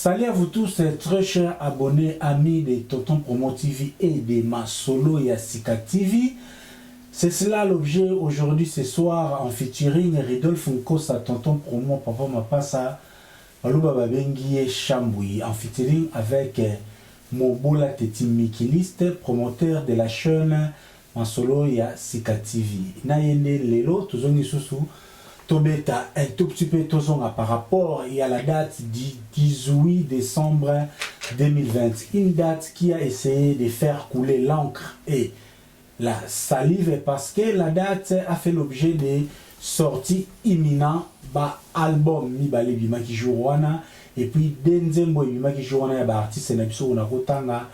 Salut à vous tous, très chers abonnés, amis de Tonton Promo TV et de ma solo et Sika TV. C'est cela l'objet aujourd'hui, ce soir, en featuring Ridolf Nkosa, Tonton Promo, Papa Mapasa, Aluba Babengi et Chamboui, en featuring avec Mobola Teti Mikiliste, promoteur de la chaîne en solo et Sika TV. Nayende Lelo, Tozongi Sousou. Tobeta un tout petit peu par rapport à la date du 18 décembre 2020. Une date qui a essayé de faire couler l'encre et la salive parce que la date a fait l'objet de sorties imminentes ba album Mibale Bimaki Jouana et puis Denzembo Bimaki Jouana ya ba artiste na biso na kotanga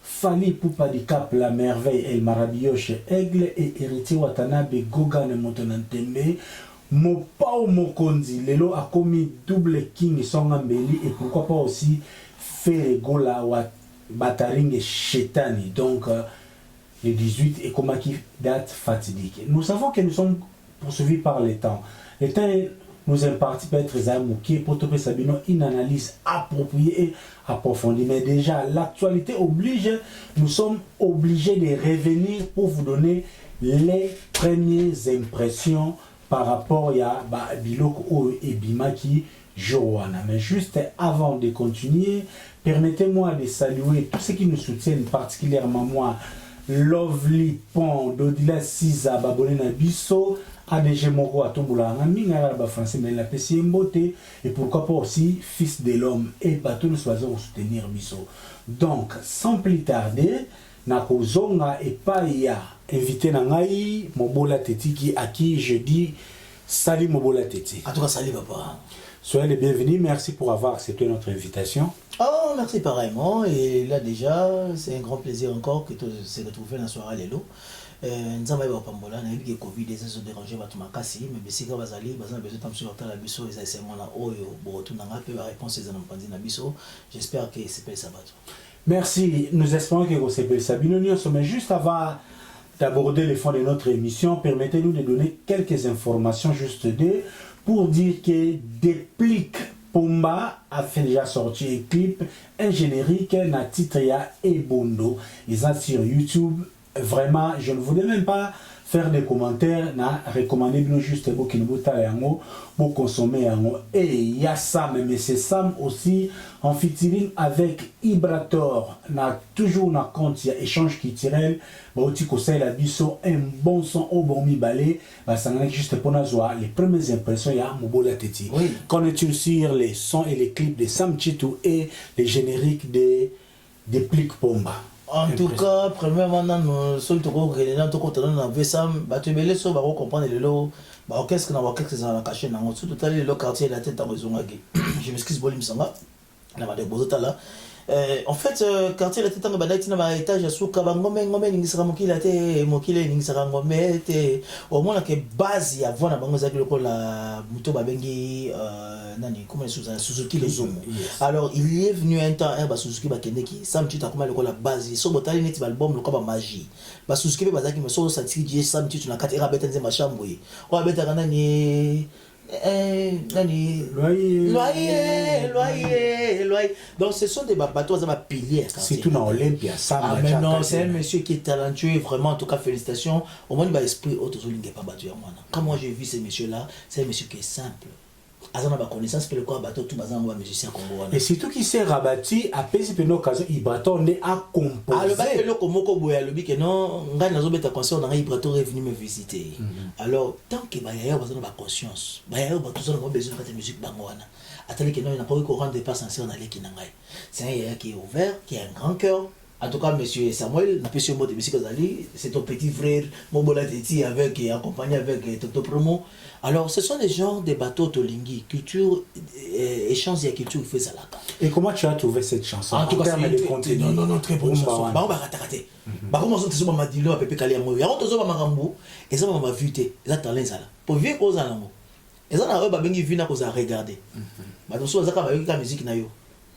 Fali Poupa di Cap La Merveille El Marabioche Aigle et Héritier Watanabe Gogan Montonantembe Mopao Mokonzi, Lelo a commis double king Songambeli et pourquoi pas aussi Feregola ou Bataring et Chetani. Donc le 18 et comme qui date fatidique. Nous savons que nous sommes poursuivis par le temps. Le temps nous imparti peut-être Zamouki pour topé Sabino une analyse appropriée et approfondie. Mais déjà l'actualité oblige, nous sommes obligés de revenir pour vous donner les premières impressions par rapport à Biloko et Bimaki Joana. Mais juste avant de continuer, permettez-moi de saluer tous ceux qui nous soutiennent, particulièrement moi, Lovely Pont, Dodila Siza, Babonena Bisso, ADG Moko Atombula, Minga français, mais la PC Mbote, et pourquoi pas aussi Fils de l'homme, et bateau nous choisir pour soutenir Bisso. Donc, sans plus tarder, Nakozonga et Paya invité Nangaï, Mobola Teti, à qui je dis salut Mobola Teti. En tout cas, salut papa. Soyez les bienvenus, merci pour avoir accepté notre invitation. Oh, merci pareillement. Et là déjà, c'est un grand plaisir encore que tu se retrouves dans la soirée Lelo. Nous avons Pambola, nous avons eu Covid, des gens dérangés, mais si vous avez besoin de sur la biso, et c'est moi là, oh, la réponse est dans la biso. J'espère que c'est pas ça. Merci, nous espérons que vous savez ça. Mais juste avant d'aborder le fond de notre émission, permettez-nous de donner quelques informations juste pour dire que Déplique Pomba a fait déjà sortir un clip, un générique, na titre ya Ebondo. Ils sont sur YouTube. Vraiment, je ne voulais même pas faire des commentaires, na recommander nous juste pour qu'il nous pour consommer et il y a Sam, mais c'est Sam aussi en featuring avec Ibrator, na toujours na compte il y a échange culturel, bah aussi conseil la biso un bon son au bon mi balé, bah ça n'a juste pour nous les premières impressions il y a Mobola Teti. Oui. Connais-tu sur les sons et les clips de Sam Chitou et les génériques de Déplique Pomba? En tout cas, premièrement, nous sommes tous les gens qui sont dans le Sam, tu me laisses comprendre le lot. Qu'est-ce que nous avons caché dans le quartier de la tête en raison. Je m'excuse pour l'imsanga. En fait, quartier de la tête en badaïti na étage à souka bangome ngome ningisaka mokila te mokile ningisaka ngome te au moins que base ya vona bango za biloko la muto babengi nani comment Suzuki les Zomo. Alors il est venu un temps ba Suzuki ba kendeki Sam Chitu akoma loko la base so botali net album loko ba magie ba Suzuki be bazaki me so satiki Sam Chitu na kati era beta nzema chamboye o beta kana ni loyer. Donc ce sont des bateaux à piliers. C'est tout dans Olympia. Ah mais non, c'est un monsieur qui est talentueux, vraiment, en tout cas félicitations. Au moins il va esprit autre chose pas battu à moi. Quand moi j'ai vu ce monsieur là, c'est un monsieur qui est simple. Azana ba connaissance pour le quoi bateau tout bazan wa musicien congolais. Et surtout qui s'est rabattu à pesi pe occasion Ibrator ne a composé. Ah le bateau le komoko boya le que non ngai nazo beta conscience na Ibrator est venu me visiter. Alors tant que ba yaya bazana ba conscience, ba yaya ba tout a besoin de musique bangwana. Attendez que non il n'a pas eu courant de pas censé on aller kinangai. C'est un yaya qui est ouvert, qui a un grand cœur. En tout cas, monsieur Samuel, n'a pas su mot de musique Azali, c'est ton petit frère, Mobola Teti, avec accompagné avec Toto Promo. Alors, ce sont des gens de bateaux Tolingi, culture, échange et culture, fait ça là. Et comment tu as trouvé cette chanson? En tout cas, c'est non, très bonne chanson. Bah, on va rater. Bah, comment on se dit, Madilo, à Pepe Kaliamo, il y a un autre Marambo, et ça m'a vu, il a talent ça là. Pour vivre aux alamos. Et ça, on a vu, il a regardé. Bah, nous sommes à la musique,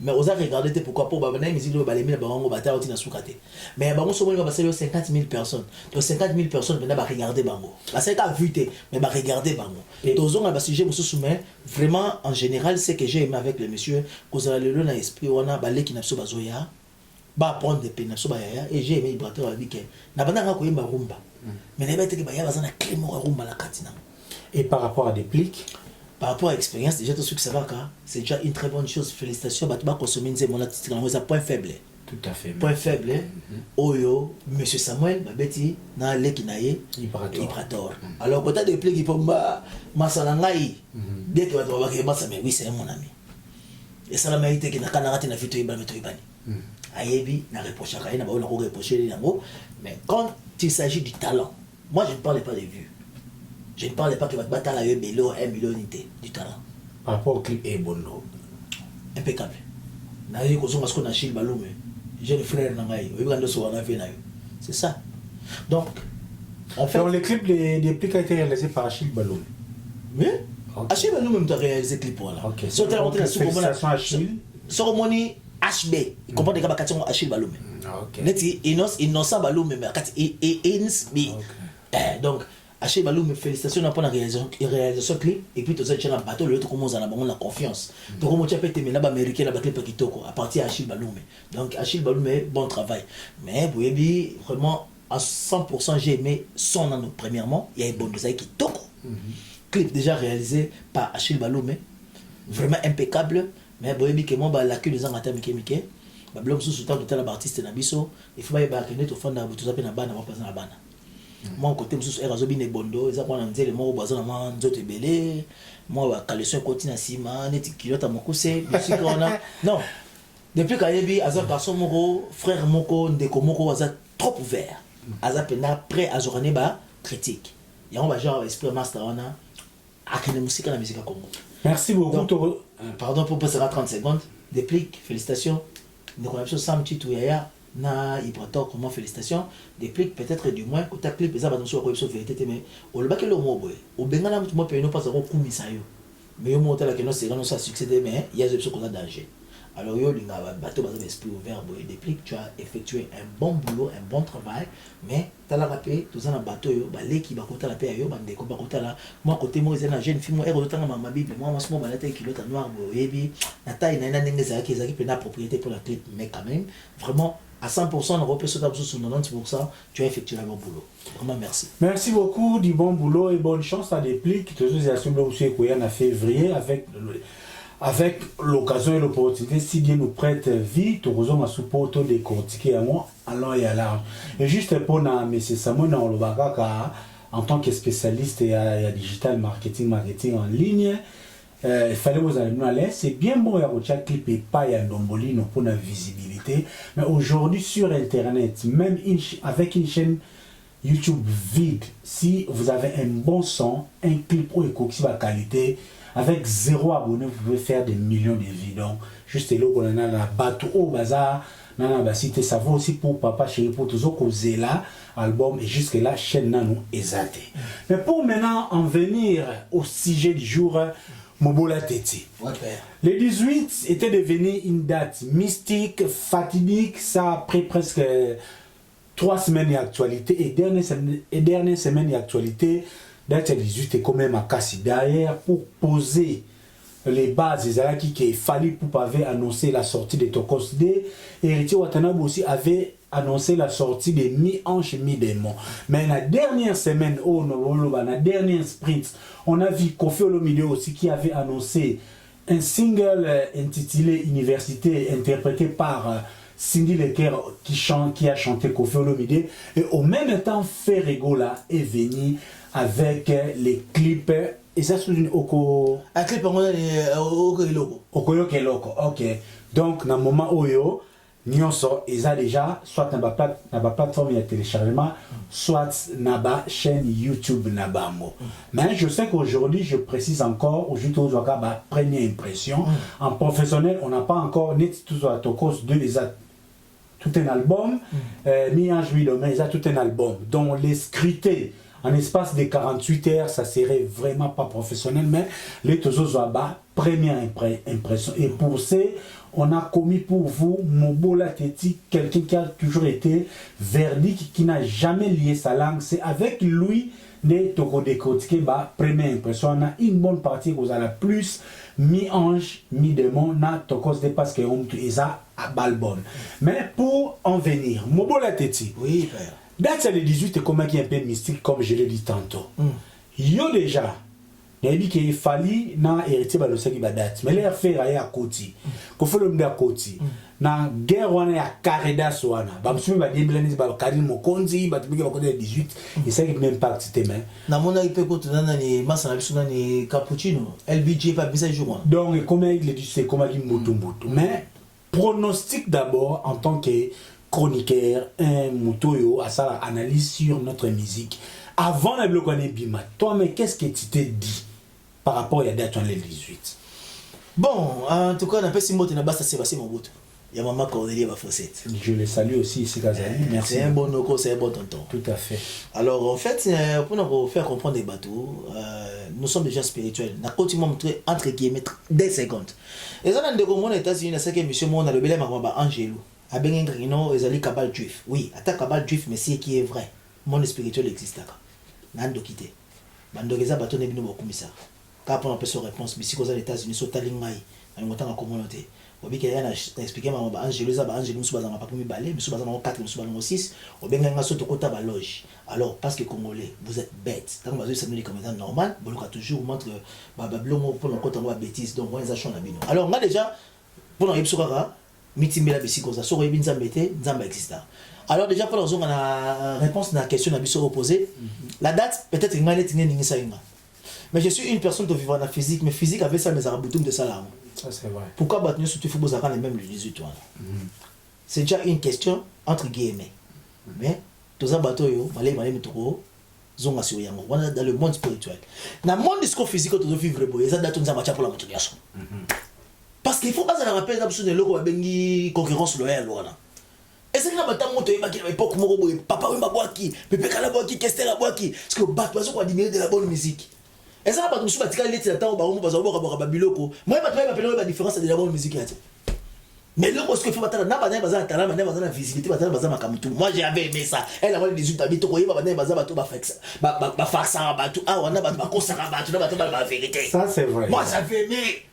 mais osa regarder pourquoi pour ba na musique lo ba lemi na bango bata oti na sukate mais bango so ba passer 50 000 personnes donc 50 000 personnes maintenant ba regarder bango ba c'est ka vu mais ba regarder bango tozonga ba sujet mususu mais vraiment en général c'est que j'ai aimé avec le monsieur kozala lelo na esprit wana ba leki na biso bazoya ba prendre des peines so ba ya et j'ai aimé Vibrator a dit que na bana ko yemba rumba mais na bete ke ba ya bazana clément rumba la katina. Et par rapport à des plics, par rapport à l'expérience, déjà tout ce que ça va, c'est déjà une très bonne chose. Félicitations, tu vas consommer un point faible. Tout à fait. Point faible, Oyo, Monsieur Samuel, Babeti, na lekinaye, Vibrator. Alors, quand tu as des plics, il faut masalangai, bien que tu vas voir mais oui, c'est mon ami. Et ça, la mérite qui n'a qu'à rater la vie de Ibani. Ayebi, n'a reproché à n'a pas reproché les langues. Mais quand il s'agit du talent, moi je ne parle pas des vues. Je ne parle pas que votre bataille a eu 1 million du talent. Par rapport au clip Ebono. Impeccable. J'ai le frère Nangaï. C'est ça. Donc, en fait. Donc, les clips des plics a été réalisés par Achille Baloum. Oui. Achille Baloum même a réalisé le clip. Ok. Félicitations Achille. Soromoni HB. Il comprend des cas de Achille Baloum. Ok. Innocent Baloum même. Donc, Achille Baloum, félicitations pour la réalisation clip. Et puis, tu as un bateau, l'autre commence à avoir la confiance. Donc, on a fait des américains, la clip à partir d'Achille Baloum. Donc, Achille Baloum, bon travail. Mais, vous voyez, vraiment, à 100%, j'ai aimé son nom, premièrement. Il y a un bon design qui toque. Clip déjà réalisé par Achille Baloum. Vraiment impeccable. Mais, vous voyez, que moi, la queue des gens, Mickey. Baloum, sous temps de l'artiste, il faut que nous fassions des choses qui sont pas moi côté mususu era zobine bondo eza kwa nzele moko bazana ma nzoto ebele moi ba kaleso continue sima neti kilota mokuse musique ona non depuis kayebi aza garçon moko frère moko ndeko moko aza trop ouvert aza pena prêt à zorane ba critique yango ba genre esprit master ona akene musique na musique Congo. Merci beaucoup. Donc, pardon pour passer à 30 secondes déplique félicitations ndeko na biso Sam Chitu Yaya na Vibrator comment félicitations déplique peut-être du moins côté clip ça va nous sur la vérité mais au le le mot boy au bengala moi pe no pas ça kumisa yo mais yo monter la que non c'est non ça succéder mais il y a des choses qu'on a danger alors yo linga bateau bazana esprit ouvert boy déplique tu as effectué un bon boulot un bon travail mais tu as la rapé tout ça na bateau yo ba leki ba kota la pe yo ba ndeko ba kota la moi côté moi na jeune fille moi ero tanga ma bible moi moi ba la tête kilota noir boy ebi na taille na ndenge za ki pena propriété pour la clip mais quand même vraiment à 100%, on repère sur 90%, tu as effectué un bon boulot. Vraiment merci. Merci beaucoup du bon boulot et bonne chance à Déplique. Tu as aussi en février avec l'occasion et l'opportunité. Si Dieu nous prête vie, tu as support de décortiquer à moi, alors il y a là. Et juste pour M. Samuel en tant que spécialiste et à digital marketing en ligne, il fallait vous aller à l'aise. C'est bien bon, il y a un clip et pas il y a un dombolino pour la visibilité. Mais aujourd'hui, sur Internet, même avec une chaîne YouTube vide, si vous avez un bon son, un clip ou une qualité, avec 0 abonnés, vous pouvez faire des millions de vues. Donc, juste là, on a la bateau au bazar, ça vaut aussi pour Papa Chéri, pour tous causer là, album, et jusque là, chaîne nous exalté. Mais pour maintenant en venir au sujet du jour, Mobola Teti. Le 18 était devenu une date mystique, fatidique, ça a pris presque 3 semaines d'actualité et dernière semaine d'actualité, date 18 est quand même à casser derrière pour poser les bases des Alaki qu'il fallait pour annoncer la sortie de Tokos D. Héritier Watanabe aussi avait annoncé la sortie des mi-hanches et mi-démons. Mais la dernière semaine, la dernière sprint, on a vu Koffi Olomide aussi qui avait annoncé un single intitulé Université, interprété par Cindy Lecker qui a chanté Koffi Olomide. Et au même temps, Ferregola est venu avec les clips. Et ça, c'est une Oko. Un clip en Okoyoko. Okoyoko, ok. Donc, dans le moment où Nyonso, ils ont déjà soit dans la plateforme de téléchargement, soit dans la chaîne YouTube Nabamo. Mais je sais qu'aujourd'hui, je précise encore, aujourd'hui, tu as ma première impression. En professionnel, on n'a pas encore net tout à Tokos 2, ils ont tout un album. Mi-ange, mi-domaine, ils ont tout un album. Donc, les scrutés en espace de 48 heures, ça serait vraiment pas professionnel, mais les Tozo Zoaba, première impression. Et pour ces, on a commis pour vous Mobola Teti, quelqu'un qui a toujours été verdict, qui n'a jamais lié sa langue. C'est avec lui de Toko décortiquer ba première impression. On a une bonne partie que vous avez plus mi-ange, mi-démon, na Tokos de parce que on est à balbonne. Mais pour en venir, Mobola Teti. Oui, père. Date c'est le 18 et comment qui est un peu mystique, comme je l'ai dit tantôt. Yo déjà, il a dit qu'il fallait na héritier balosaki ba date. Mais les affaires à côté. Qu'on fait le monde à côté. Na guerre on est à Carreda soana. Ba monsieur ba dimbleni ba Karim Mokonzi, ba tibiki ba côté 18 et ça qui même partie mais na mona ipe ko tuna ni masa na biso na ni cappuccino. LBJ pas bisa jour. Donc comment il dit c'est comment il mutu. Mais pronostic d'abord en tant que chroniqueur, un moutoyo, à ça analyse sur notre musique. Avant la bloc Bima, toi, mais qu'est-ce que tu t'es dit par rapport à la date le 18? Bon, en tout cas, on a pas si mot na basta Sébastien Mobutu. Il y a maman Cordelia Bafosette. Je le salue aussi ici, Kazali. Merci. C'est un bon noco, c'est un bon tonton. Tout à fait. Alors, en fait, pour nous faire comprendre les bateaux, nous sommes déjà spirituels. Nous continuons à montrer entre guillemets des secondes. Et ça, dans les États-Unis, c'est que monsieur Mon a le bel Angelo. A bien non, ils allaient cabal juif. Oui, attaque cabal juif, mais c'est qui est vrai. Monde spirituel existe. Nando quitté. Bandogeza bateau n'est pas beaucoup ça. Quand on a une réponse, mais si aux États-Unis, sont talingai, on a une communauté. Obi que yana expliquer mama Angelo za ba Angelo musu bazanga pa komi balé musu bazanga 4 musu bazanga 6 obenga nga soto kota ba loge. Alors parce que congolais vous êtes bêtes tant que vous êtes comme étant normal boluka toujours montre ba blongo pour kota ba bêtise donc on les a chona bino. Alors nga déjà pour na yebso kaka mitimbela bisiko za so yebinza mbete nzamba exista. Alors déjà pour la na réponse na question na biso opposé la date peut-être nga net ngeni ça inga. Mais je suis une personne de vivre en physique mais physique avec ça mes araboutum de ça là. Ça c'est vrai. Pourquoi battre sur Tifo Bozaka les mêmes le 18 ans? C'est déjà une question entre guillemets. Mais tous les bateaux yo, malé metoko, zonga sur yango. On est dans le monde spirituel. Dans le monde discours physique tu dois vivre boy, ça date on za pour la motivation. Parce qu'il faut pas ça rappelle d'absolu de loko bengi concurrence loyale wana. Et c'est là bata moto yeba ki na époque moko boy, papa we mabwaki, pepe kala bwaki, kester la bwaki, parce que bato bazo ko admirer de la bonne musique. Et ça, je suis pas dit que temps ba biloko. Moi, je la différence de la bonne musique. Mais là, parce que faut battre, na visibilité, moi j'avais aimé ça. Elle a des résultats, la vérité. Ça c'est vrai. Moi j'avais aimé.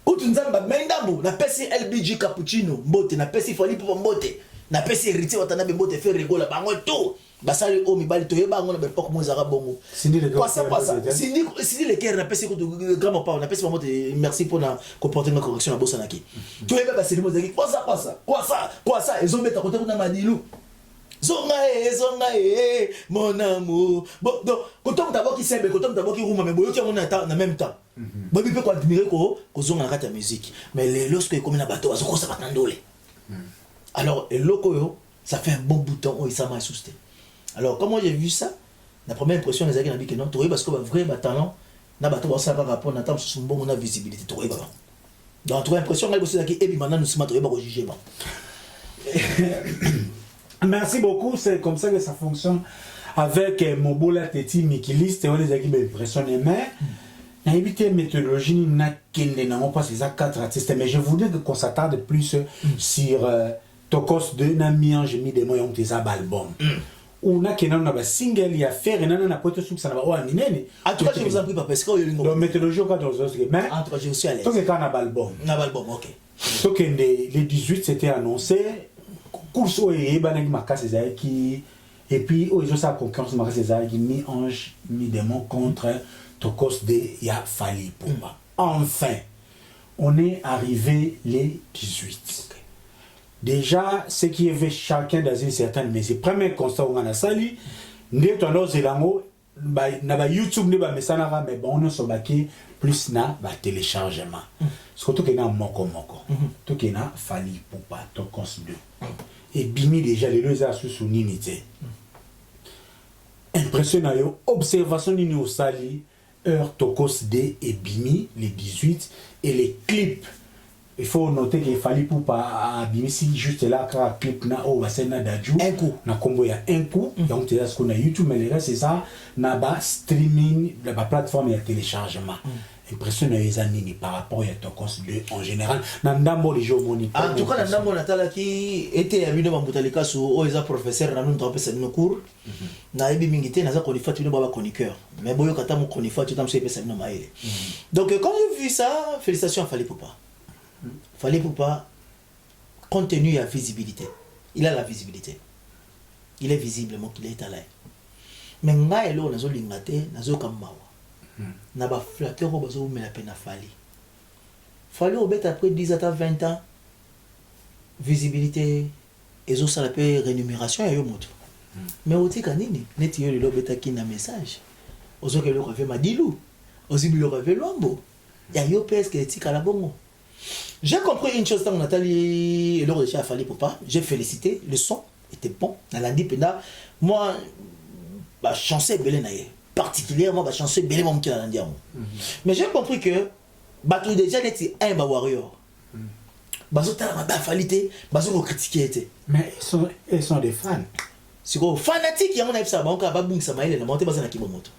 Où tu nous as dit, na pesi LBJ cappuccino, mbote, na pesi fali pour mbote, na pesi héritier, watana mbote fait rigola, bango tout. Basali o mibali to yeba ngona bepoko mozara bongo Cindy le quoi ça Cindy le cœur na pesi ko grand papa na pesi mamote merci pour na comporter ma correction na bosanaki to yeba basali mozaki quoi ça ils ont mettre à côté na madilu zonga mon amour bon donc quand on d'abord qui semble quand on d'abord qui rouma mais boyo qui on en même temps babi peut ko admirer ko zonga na kata musique mais les lorsque comme na bateau azo ko ça batandole alors et loko yo ça fait un bon bouton où il s'est assusté. Alors, comme moi j'ai vu ça, la première impression, les gens ont dit que non, tu vois, parce que vrai talent, n'a pas tout ça par rapport à son bon visibilité. Donc, tu as l'impression que et maintenant nous sommes pas juger. Merci beaucoup, c'est comme ça que ça fonctionne avec Mobola Teti Mikiliste, on les a impressionnés, mais il y a une méthodologie, il n'y a pas ces 4 artistes, mais je voudrais qu'on s'attarde plus sur Tokos de Namiange, mis des moyens de albums. On a qu'un an single, il y a faire un an à pointe sur ça va au aminé. En tout cas, je vous en prie, pas parce que donc méthodologie au cas dans les autres, mais en tout cas, je suis à l'aise. Donc quand on a album. Ok. Donc les 18 c'était annoncé. Course au et banag makas qui et puis ils ont sa concurrence makas qui mi ange mi démon contre Tokos de ya Fali Poupa. Enfin, on est arrivé les 18. Déjà, ce qui avait chacun dans une certaine mesure. Premier constat, on a sali, n'est on zelango, na YouTube ne ba mesanara mais bon on so baki plus na ba téléchargement. Surtout que na moko. Tout que na Fali Poupa Tokos 2. Et bimi déjà les deux a sous ninité. Impressionnant yo observation ni au sali heure Tokos 2 et bimi les 18 et les clips. Il faut noter qu'il fallait pour pas abîmer si juste là quand clip na o basena daju un coup na combo ya un coup donc tu as ce qu'on a YouTube mais le reste c'est ça na ba streaming la plateforme et téléchargement impression les années par rapport à Tokos 2 en général nandambo les jours monitor en tout cas nandambo natala qui était à bino bamutalika su o eza professeur na nous topesa bino cours na ebi mingité naza konifat bino baba chroniqueur mais boyo kata mo konifat tu tamse pesa bino maele donc quand j'ai vu ça félicitations à Fally Poupa compte tenu à visibilité il a la visibilité il est visiblement qu'il est là mais nga elo nazo lingate nazo kamawa na ba flatteur bazo mela pena Fally obet après 10 à 20 ans visibilité ezo sala pe rémunération ya yo moto mais otika nini neti yo lelo betaki na message ozo ke lo fait madilu ozo bi lo fait lombo ya yo presque etika la bongo. J'ai compris une chose dans Nathalie et l'heure de chez Fally Poupa, j'ai félicité, le son était bon dans lundi penda moi bah chancer belé naie particulièrement bah chancer belé mon qui la lundi mais j'ai compris que bah tout déjà n'était un bah warrior bah ça t'a bah falité bah ça nous critiquer était mais ils sont des fans c'est quoi fanatique y a mon avis ça bah on a pas boum ça maïle na monter bah ça na kibomoto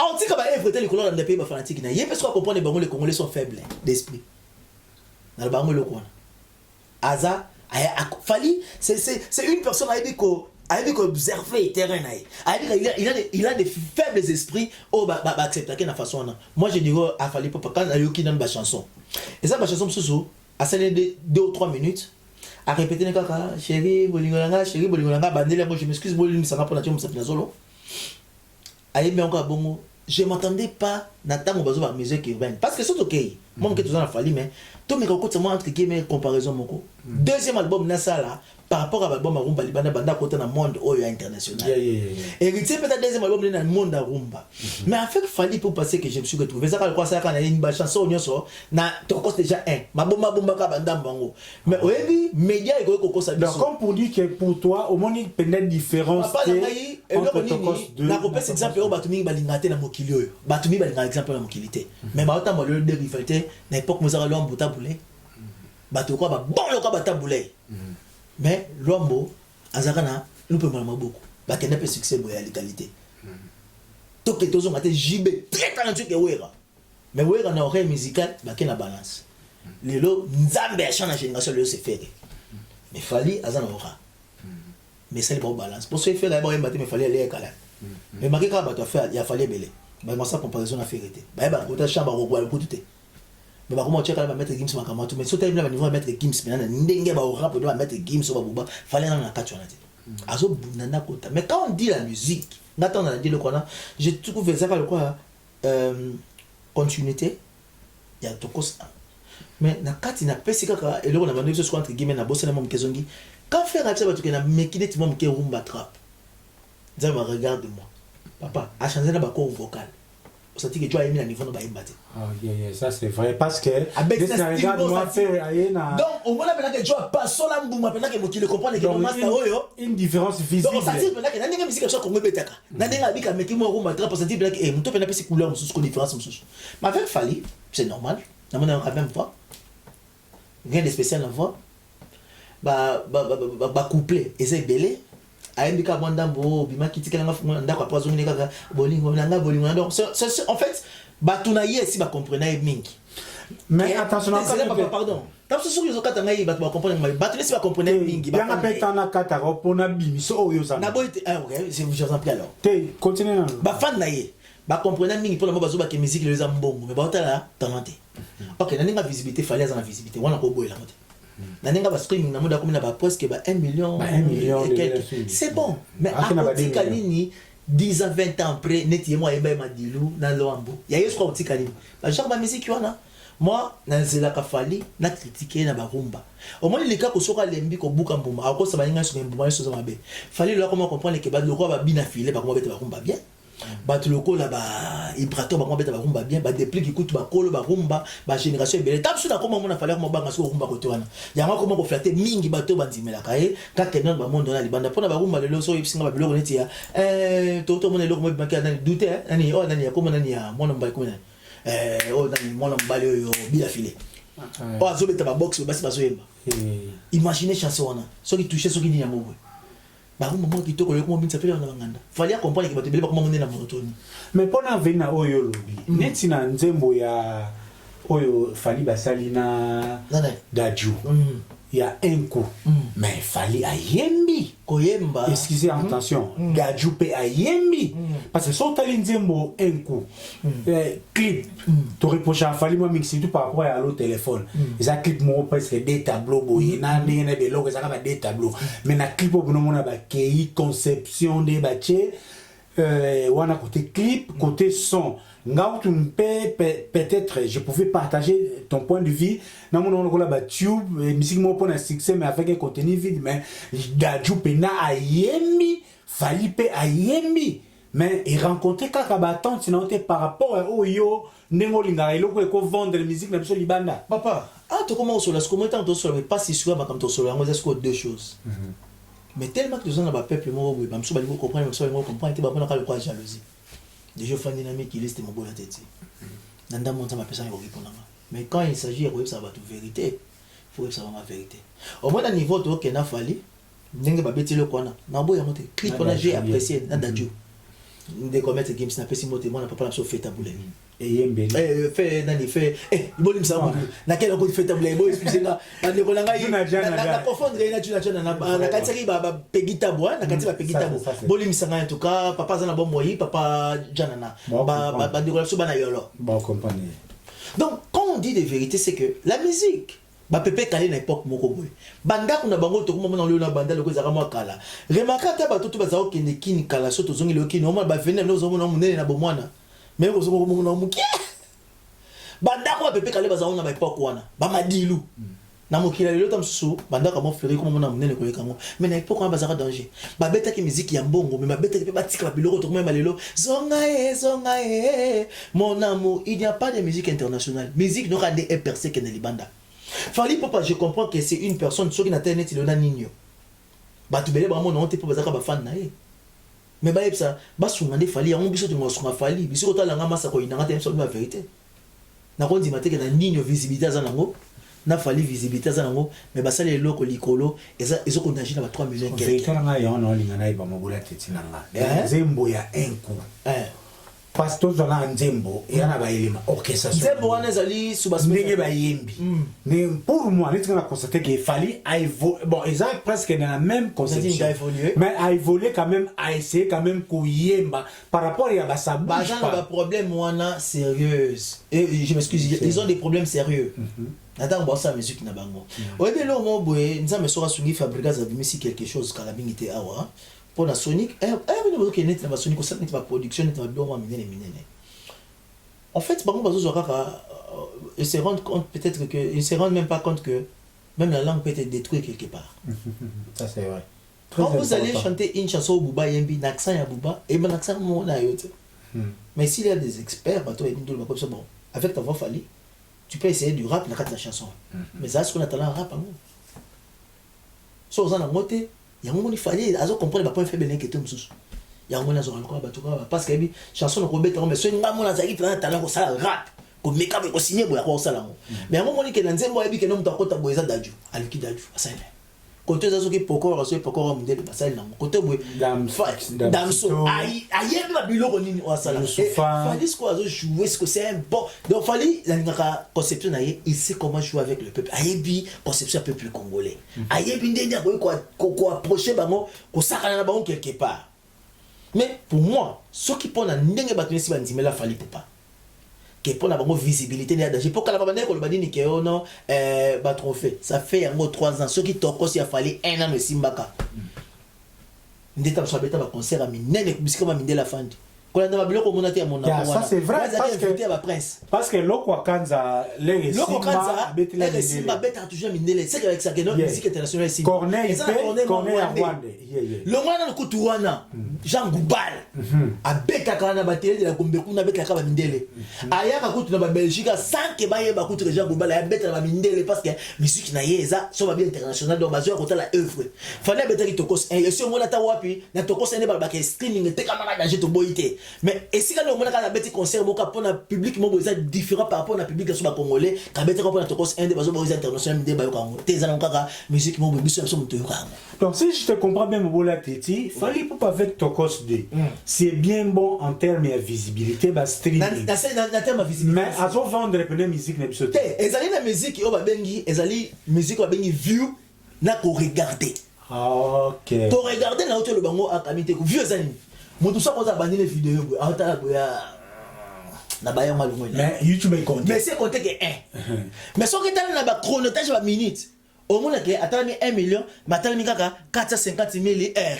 on dit que bah éviter les couleurs dans des pays bah fanatique na y parce qu'on comprend les Congolais sont faibles d'esprit dans le bango le quoi Aza Fally c'est une personne avec observer le terrain il a des faibles esprits oh bah accepter la façon moi je dis à Fally Poupa quand il y a qui dans ma chanson et ça ma chanson sous à celle de 2 ou 3 minutes à répéter les kaka chérie bolingolanga bandela moi je m'excuse bolingo ça va pour la tio msapina solo aïe mais encore bon je m'attendais pas n'attendre besoin de musique urbaine parce que c'est ok moi que tout ça Fally mais tout mes côté moi entre guillemets comparaison moko deuxième album Nasala par rapport à l'album Rumba Libana banda côté dans monde international héritier peut-être deuxième album dans le monde Rumba mais avec Fally pour passer que je me suis retrouvé ça quoi ça quand il y a une chanson nyonso na tokos déjà un mabomba ka banda bango mais oyebi média et ko ça donc comme pour dire que pour toi au moins peut-être différence entre Tokos 2 na repère exemple au batumi balingate na mokili oyo batumi balinga exemple na mokilité mais ba autant le de rivalité na époque mozara lombo tabulé bato quoi ba bon le quoi batabulé mais Lombo azakana nous peut mal beaucoup ba kena pe succès boya la qualité to que tozo ngate jibe très talentueux que wera mais wera na oreille musicale ba kena balance lelo nzambe a changé génération le se faire mais Fally azana ora mais c'est le bon balance pour se faire d'abord il mais Fally aller kala mais marqué ka ba to faire il a fallu belé ba moi ça comparaison à faire été ba ko ta chambre ko ko tout mais bah comment tu vas mettre Gims makamatu mais surtout il va niveau mettre Gims mais ndenge ba rap doit mettre Gims ba buba fallait na katchonate azo bunana kota mais quand on dit la musique n'attend on a dit le quoi je trouve ça le quoi continuité il y a Tokos mais na kati na pesi kaka et là on a demandé ce soit entre guillemets na bossa na mom kezongi quand faire ça ba tukena mekine mom ke rumba trap zama regarde moi papa a changé na ba corps vocal ça dit que tu as aimé la niveau de Baïmbate. Ah, ça c'est vrai parce que avec ça regarde moi faire donc au moins là que tu as pas son lambu maintenant que tu le comprends que master oyo une différence visible donc ça dit maintenant que nanga musique ça comme betaka nanga abika meki mo rumba trap ça dit que eh muto pena pesi couleur mususu ko différence mususu mais avec Fally c'est normal na mona même voix rien de spécial en voix ba couplet et c'est belé aembika mwandambo bima kitikela nga ndako après zongine kaka bolingo donc en fait batuna yesi ba comprendre mingi mais attention pardon tape sur les okata ngai ba comprendre mais batuna yesi ba comprendre mingi ba peta na kata pona bimiso oyo za na boite ok c'est vous j'en prie alors te continue ba fan na ye ba comprendre mingi pour bazo ba ke musique les ambongo mais ba otala talenté ok na ninga visibilité fallait za na visibilité wana ko boyela mote Nanenga va streaming na muda comme na ba presque ba 1 million et quelques c'est bon mais à côté kanini 10 ans 20 ans après neti moi eba madilu na loambo ya yesu kwa côté kanini ba genre ba musique wana moi na zela ka Fally na critiquer na ba rumba au moins les cas ko soka lembi ko buka mbuma ako sa balinga so mbuma so za mabe Fally là comment comprendre que ba le roi ba bina filé ba comment beta ba rumba bien bat loko la ba ibrato ba beta ba rumba bien ba depuis qui coûte ba kolo ba rumba ba génération belle tape sur na comment on a fallu comment ba so rumba ko toana ya nga comment ko flatter mingi bato ba ndimela kae ka kenon ba monde na libanda pona ba rumba le lo so yipsinga ba biloko neti ya toto mona loko mo ba kana douter nani oh nani ya comment nani ya mona mbali comment oh nani mona mbali yo bila filé oh azobeta ba box ba si ba so yemba imaginez chanson wana so qui toucher so qui dit ya mobwe ba maman qui to ko ko mbinsa pele na nganda fallait comprendre que ba tebele ba ko ngone na monotone mais pona vena oyo lobi neti na nzembo ya oyo fali basali na Dadju il y a un coup mais fali ayembi koyemba excusez attention Dadju pe ayembi parce que son tali nzembo un coup clip to reproche à fali moi mixé tout par rapport à l'autre téléphone ils a clip mo presque des tableaux boy na ndenge be logo ça ka des tableaux mais na clip bo no mona ba kei conception de bache wana côté clip côté son peut-être je pouvais partager ton point de vue dans mon on la tube musique mon point de succès mais avec un contenu vide mais Dadju pena ayemi fali pe ayemi mais il rencontrer kaka batante sinon par rapport à oyo ndenge linga eloko ko vendre la musique na biso libanda papa to comment sur la comment tant sur mais pas si sûr comme to sur on est deux choses mais tellement que nous on a peuple mo ba mso ba comprendre mso ba comprendre te ba pona ka le quoi jalousie déjà fan dynamique il est mon bon tête nanda monta ma personne qui répond mais quand il s'agit de ça va toute vérité faut que ça va ma vérité au moins à niveau to que na fali ndenge ba beti le kona na boya monter clip on a j'ai apprécié na Dadju de commettre games na pesi moté moi na papa na so fait tabouler et yembeli fait nani fait bolim ça na quel ko fait tabouler bo excusez-moi na de kolanga na confondre na katiki ba pegita bois na katiki ba pegita bois bolim ça en tout cas papa za na bon moyi papa janana ba de relation bana yolo bon comprendre donc quand on dit des vérités c'est que la musique ba pepe kali na époque moko boy banda kuna bango to kuma na leo na banda loko za kama kala remarka ta ba tout ba za okende kini kala so to zongi loki no ba venir no zo mona munene na bomwana mais ko zo ko na muki banda ko pepe kali ba za na ba époque wana ba madilu na mokila lelo tam susu banda ka mo fleurir ko mona munene ko yekango mais na époque ba za danger ba beta ki musique ya mbongo mais ba beta ki ba tika ba biloko to kuma lelo zonga mon amour il n'y a pas de musique internationale musique no rende est percé que ne libanda Fali papa je comprends que c'est une personne sur qui na internet il a nino ba tu bele ba mo non te papa zaka ba fan na ye mais ba yebsa ba sungande fali yango biso to mo sunga fali biso ko tala ngama sa ko inanga te so la vérité na ko ndima te que na nino visibilité za nango na fali visibilité za nango mais ba sale loko likolo ezo ko ndajina ba 3 millions quelque vérité nga yo no linga na iba mogola tetina nga nzembo ya un coup parce que dans la nzembo il y a ba elima orchestration nzembo wana ezali subas ndenge ba yembi mais pour moi n'est-ce qu'on a constaté qu'il fallait bon ils ont presque dans la même conception mais a évolué quand même a essayé quand même kuyemba par rapport à ba sa bouche pas ba problème wana sérieuse et je m'excuse ils ont des problèmes sérieux Nathan bossa musique na bango odelo mo boye nzambe sora sungi fabrica za bimisi quelque chose kala bingite awa pour la Sonic on que net na Sonic ko net ba production net ba biloko minene en fait bango bazo zora ils se rendent compte peut-être que ils se rendent même pas compte que même la langue peut être détruite quelque part ça c'est vrai quand vous allez chanter une chanson Bouba Yembi l'accent ya Bouba et ben l'accent mo na yote mais s'il y a des experts bato et tout comme ça bon avec ta voix Fali tu peux essayer du rap dans la chanson mais ça ce qu'on attend un rap so ça na moté yango moni fallait azo comprendre ba point faible que tout mususu yango na zo encore batuka parce que bi chanson ko beta mais so ngamo na zaki plan talent ko sala rap ko meka ko signer boya ko sala ngo mais yango moni ke na nzembo yebi ke no muta kota boyeza Dadju aliki Dadju asala côté zazo ki poko mundele basala na côté boy damso ayebi ba biloko nini wasala fallait ce ko azo jouer ce que c'est un bon donc fallait la ngaka conception na il sait comment jouer avec le peuple ayebi conception un peuple congolais ayebi ndenge ko approcher bango ko sakana na bango quelque part mais pour moi ce qui pona ndenge batunesi bandimela fallait papa que pour la visibilité des dangers pour que la bande ko badini ke ono ba trophée ça fait en 3 ans ceux qui toko si a fallu 1 an de simbaka ndeta so beta ba concert a minene bisika ba mindela fandi ko la biloko monate ya mona ça c'est vrai parce que loko kanza les simba beta toujours mindele c'est avec ça que notre musique internationale ici Corneille à Rwanda le mwana no kutuwana Jean Goubal a beta kana ba télé de la Kombeku na beta ka ba mindele ayaka kutu na ba Belgique sans que ba yeba kutu Jean Goubal a beta ba mindele parce que musique na yeza so ba bien international donc bazo ko la œuvre fallait beta ki tokos et si on mona ta wapi na tokos ne ba streaming te kamara danger to boité mais et si quand on a bête concert moka pour un public mo boza différent par rapport à public sur congolais ka bête ko pour tokos un des bazo boza international des bayo kango te zana kaka musique mo biso so muto kango. Donc si je te comprends bien Mobola Teti, Fally Ipupa avec Tokos 2, c'est bien bon en termes de visibilité, bah streaming. Na terme visibilité. Mais azo vendre la musique na biso. Ezali na musique o ba bengi, ezali musique o ba bengi view na ko regarder. OK. Pour regarder na hôtel le bango a kamite ko vieux zani. Moto so ko za bandi les vidéos go. Ata ko ya na ba yango lungo. Mais YouTube est compté. Mais c'est compté que 1. Mais so que tala na ba chronotage ba minute. Au moins que atala mi 1 million, matala mi kaka 450 000 heures.